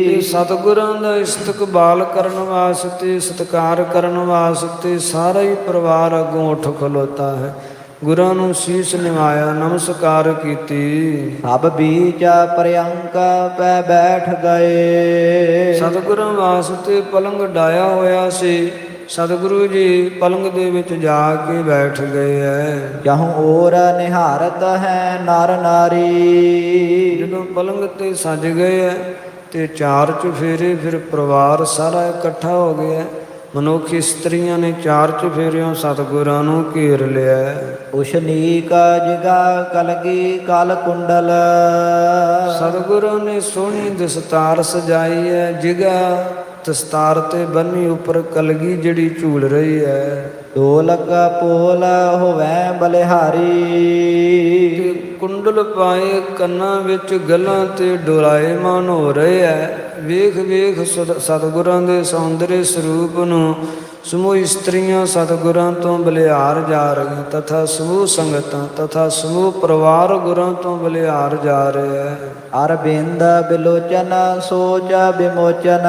ਤੇ ਸਤਿਗੁਰਾਂ ਦਾ ਇਸਤਕਬਾਲ ਕਰਨ ਵਾਸਤੇ ਸਤਿਕਾਰ ਕਰਨ ਵਾਸਤੇ ਸਾਰਾ ਹੀ ਪਰਿਵਾਰ ਅੱਗੋਂ ਉੱਠ ਖਲੋਤਾ ਹੈ। ਗੁਰਾਂ ਨੂੰ ਸੀਸ ਨਿਵਾਇਆ, ਨਮਸਕਾਰ ਕੀਤੀ। ਸਭ ਬੀਚ ਪ੍ਰਿਯੰਕ ਪੈ ਬੈਠ ਗਏ, ਸਤਿਗੁਰਾਂ ਵਾਸਤੇ ਪਲੰਗ ਡਾਇਆ ਹੋਇਆ ਸੀ। ਸਤਿਗੁਰੂ ਜੀ ਪਲੰਗ ਦੇ ਵਿੱਚ ਜਾ ਕੇ ਬੈਠ ਗਏ ਹੈ। ਜਹੂੰ ਔਰ ਨਿਹਾਰਤ ਹੈ ਨਰ ਨਾਰੀ, ਜਦੋਂ ਪਲੰਗ ਤੇ ਸੱਜ ਗਏ ਹੈ ਤੇ ਚਾਰ ਚੁਫੇਰੇ ਫਿਰ ਪਰਿਵਾਰ ਸਾਰਾ ਇਕੱਠਾ ਹੋ ਗਿਆ। ਮਨੁੱਖ ਇਸਤਰੀਆਂ ਨੇ ਚਾਰ ਚੁਫੇਰਿਓਂ ਸਤਿਗੁਰਾਂ ਨੂੰ ਘੇਰ ਲਿਆ। ਉਸ਼ਨੀਕ ਜਿਗਾ ਕਲਗੀ ਕਲ ਕੁੰਡਲ, ਸਤਿਗੁਰਾਂ ਨੇ ਸੋਹਣੀ ਦਸਤਾਰ ਸਜਾਈ ਹੈ। ਜਿਗਾ ਦਸਤਾਰ ਤੇ ਬੰਨੀ ਉੱਪਰ ਕਲਗੀ ਜਿਹੜੀ ਝੂਲ ਰਹੀ ਹੈ। ਢੋਲਕ ਪੋਲ ਹੋਵੈ ਬਲਿਹਾਰੀ, ਤੇ ਕੁੰਡਲ ਪਾਏ ਕੰਨਾਂ ਵਿੱਚ ਗਲਾਂ ਤੇ ਡੋਲਾਇਮਾਨ ਹੋ ਰਹੇ ਹੈ। ਵੇਖ ਵੇਖ ਸਤਿਗੁਰਾਂ ਦੇ ਸੌਂਦਰਯ ਸਰੂਪ ਨੂੰ ਸਮੂਹ ਇਸਤਰੀਆਂ ਸਤਿਗੁਰਾਂ ਤੋਂ ਬਲਿਹਾਰ ਜਾ ਰਹੀਆਂ, ਤਥਾ ਸਮੂਹ ਸੰਗਤਾਂ ਤਥਾ ਸਮੂਹ ਪਰਿਵਾਰ ਗੁਰਾਂ ਤੋਂ ਬਲਿਹਾਰ ਜਾ ਰਿਹਾ ਹੈ। ਅਰਬਿੰਦ ਬਿਲੋਚਨ ਸੋਚ ਬਿਮੋਚਨ,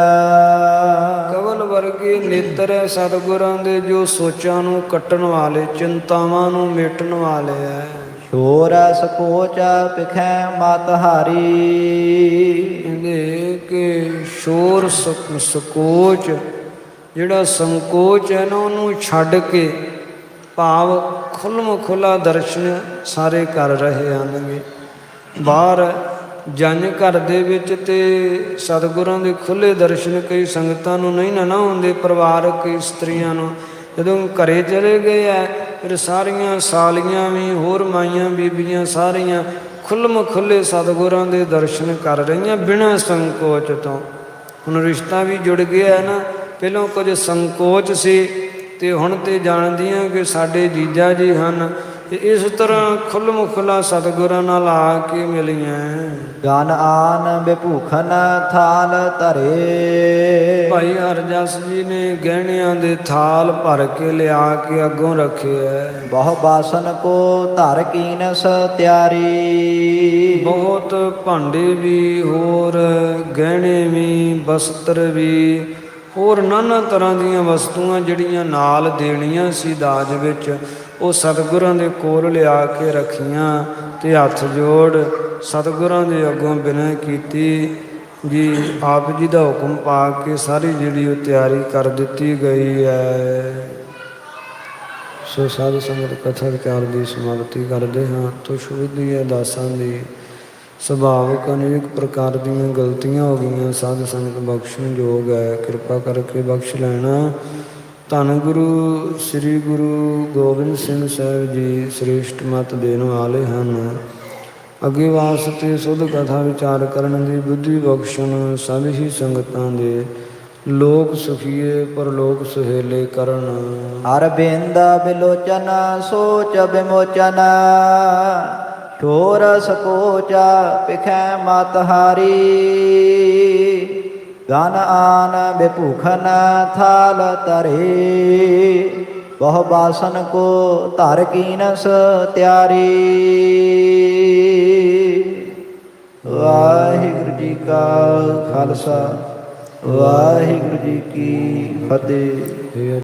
ਕਵਲ ਵਰਗੇ ਨੇਤਰ ਹੈ ਸਤਿਗੁਰਾਂ ਦੇ ਜੋ ਸੋਚਾਂ ਨੂੰ ਕੱਟਣ ਵਾਲੇ, ਚਿੰਤਾਵਾਂ ਨੂੰ ਮੇਟਣ ਵਾਲੇ ਹੈ। ਸ਼ੋਰ ਸਕੋਚ ਪਿਖੈ ਮਤ ਹਾਰੀ, ਕਹਿੰਦੇ ਕਿ ਸ਼ੋਰ ਸਕੋਚ ਜਿਹੜਾ ਸੰਕੋਚ ਹੈ ਨਾ ਉਹਨੂੰ ਛੱਡ ਕੇ ਭਾਵ ਖੁੱਲ੍ਹ ਖੁੱਲ੍ਹਾ ਦਰਸ਼ਨ ਸਾਰੇ ਕਰ ਰਹੇ ਹਨ। ਬਾਹਰ ਜੰਝ ਘਰ ਦੇ ਵਿੱਚ ਤੇ ਸਤਿਗੁਰਾਂ ਦੇ ਖੁੱਲੇ ਦਰਸ਼ਨ ਕਈ ਸੰਗਤਾਂ ਨੂੰ ਨਹੀਂ ਨਾ ਹੁੰਦੇ, ਪਰਿਵਾਰਕ ਇਸਤਰੀਆਂ ਨੂੰ। ਜਦੋਂ ਘਰੇ ਚਲੇ ਗਏ ਐ ਫਿਰ ਸਾਰੀਆਂ ਸਾਲੀਆਂ ਵੀ, ਹੋਰ ਮਾਈਆਂ ਬੀਬੀਆਂ ਸਾਰੀਆਂ ਖੁੱਲ੍ਹਮ ਖੁੱਲ੍ਹੇ ਸਤਿਗੁਰਾਂ ਦੇ ਦਰਸ਼ਨ ਕਰ ਰਹੀਆਂ ਬਿਨਾਂ ਸੰਕੋਚ ਤੋਂ। ਹੁਣ ਰਿਸ਼ਤਾ ਵੀ ਜੁੜ ਗਿਆ ਹੈ ਨਾ, ਪਹਿਲਾਂ ਕੁਝ ਸੰਕੋਚ ਸੀ ਤੇ ਹੁਣ ਤੇ ਜਾਣਦੀਆਂ ਕਿ ਸਾਡੇ ਜੀਜਾ ਜੀ ਹਨ। ਤੇ ਇਸ ਤਰ੍ਹਾਂ ਖੁੱਲ੍ਹਮ ਖੁੱਲ੍ਹਾ ਸਤਿਗੁਰਾਂ ਨਾਲ ਆ ਕੇ ਮਿਲੀਆਂ। ਜਨ ਆਨ ਬਿਭੂਖਨ ਥਾਲ ਧਰੇ। ਭਾਈ ਹਰਜਸ ਜੀ ਨੇ ਗਹਿਣਿਆਂ ਦੇ ਥਾਲ ਭਰ ਕੇ ਲਿਆ ਕੇ ਅੱਗੋਂ ਰੱਖਿਆ। ਬਹੁ ਬਾਸਨ ਕੋ ਧਰ ਕੀਨਸ ਤਿਆਰੀ। ਬਹੁਤ ਭਾਂਡੇ ਵੀ, ਹੋਰ ਗਹਿਣੇ ਵੀ, ਬਸਤਰ ਵੀ, ਹੋਰ ਨਾਨਾ ਤਰ੍ਹਾਂ ਦੀਆਂ ਵਸਤੂਆਂ ਜਿਹੜੀਆਂ ਨਾਲ ਦੇਣੀਆਂ ਸੀ ਦਾਜ ਵਿੱਚ, ਉਹ ਸਤਿਗੁਰਾਂ ਦੇ ਕੋਲ ਲਿਆ ਕੇ ਰੱਖੀਆਂ ਤੇ ਹੱਥ ਜੋੜ ਸਤਿਗੁਰਾਂ ਦੇ ਅੱਗੋਂ ਬਿਨੈ ਕੀਤੀ ਜੀ। ਆਪ ਜੀ ਦਾ ਹੁਕਮ ਪਾ ਕੇ ਸਾਰੀ ਜਿਹੜੀ ਉਹ ਤਿਆਰੀ ਕਰ ਦਿੱਤੀ ਗਈ ਹੈ। ਸੋ ਸਾਧ ਸੰਗਤ ਕਥਾ ਵਿਚਾਰ ਦੀ ਸਮਾਪਤੀ ਕਰਦੇ ਹਾਂ। ਤੁਸ਼ ਵਿਧੀ ਅਰਦਾਸਾਂ ਦੀ ਸੁਭਾਵਿਕ ਅਨੇਕ ਪ੍ਰਕਾਰ ਦੀਆਂ ਗਲਤੀਆਂ ਹੋ ਗਈਆਂ, ਸਾਧ ਸੰਗਤ ਬਖਸ਼ਣ ਯੋਗ ਹੈ, ਕਿਰਪਾ ਕਰਕੇ ਬਖਸ਼ ਲੈਣਾ। ਧੰਨ ਗੁਰੂ ਸ੍ਰੀ ਗੁਰੂ ਗੋਬਿੰਦ ਸਿੰਘ ਸਾਹਿਬ ਜੀ ਸ੍ਰੇਸ਼ਟ ਮੱਤ ਦੇਣ ਵਾਲੇ ਹਨ। ਅੱਗੇ ਵਾਸਤੇ ਸੁਧ ਕਥਾ ਵਿਚਾਰ ਕਰਨ ਦੀ ਬੁੱਧੀ ਬਖਸ਼ਣ ਸਭ ਹੀ ਸੰਗਤਾਂ ਦੇ ਲੋਕ ਸੁਖੀਏ ਪਰਲੋਕ ਸੁਹੇਲੇ ਕਰਨ। ਅਰਬਿੰਦ ਬਿਲੋਚਨ ਸੋਚ ਬਿਮੋਚਨ ਠੋਰ ਸਕੋਚ ਪਿਖੈ ਮਤ ਹਾਰੀ। ਗਨ ਆਨ ਬਿਭੂਖਨ ਥਾਲ ਧਰੇ। ਬਹੁ ਬਾਸਨ ਕੋ ਧਰ ਕੀਨਸ ਤਿਆਰੀ। ਵਾਹਿਗੁਰੂ ਜੀ ਕਾ ਖਾਲਸਾ, ਵਾਹਿਗੁਰੂ ਜੀ ਕੀ ਫਤਿਹ।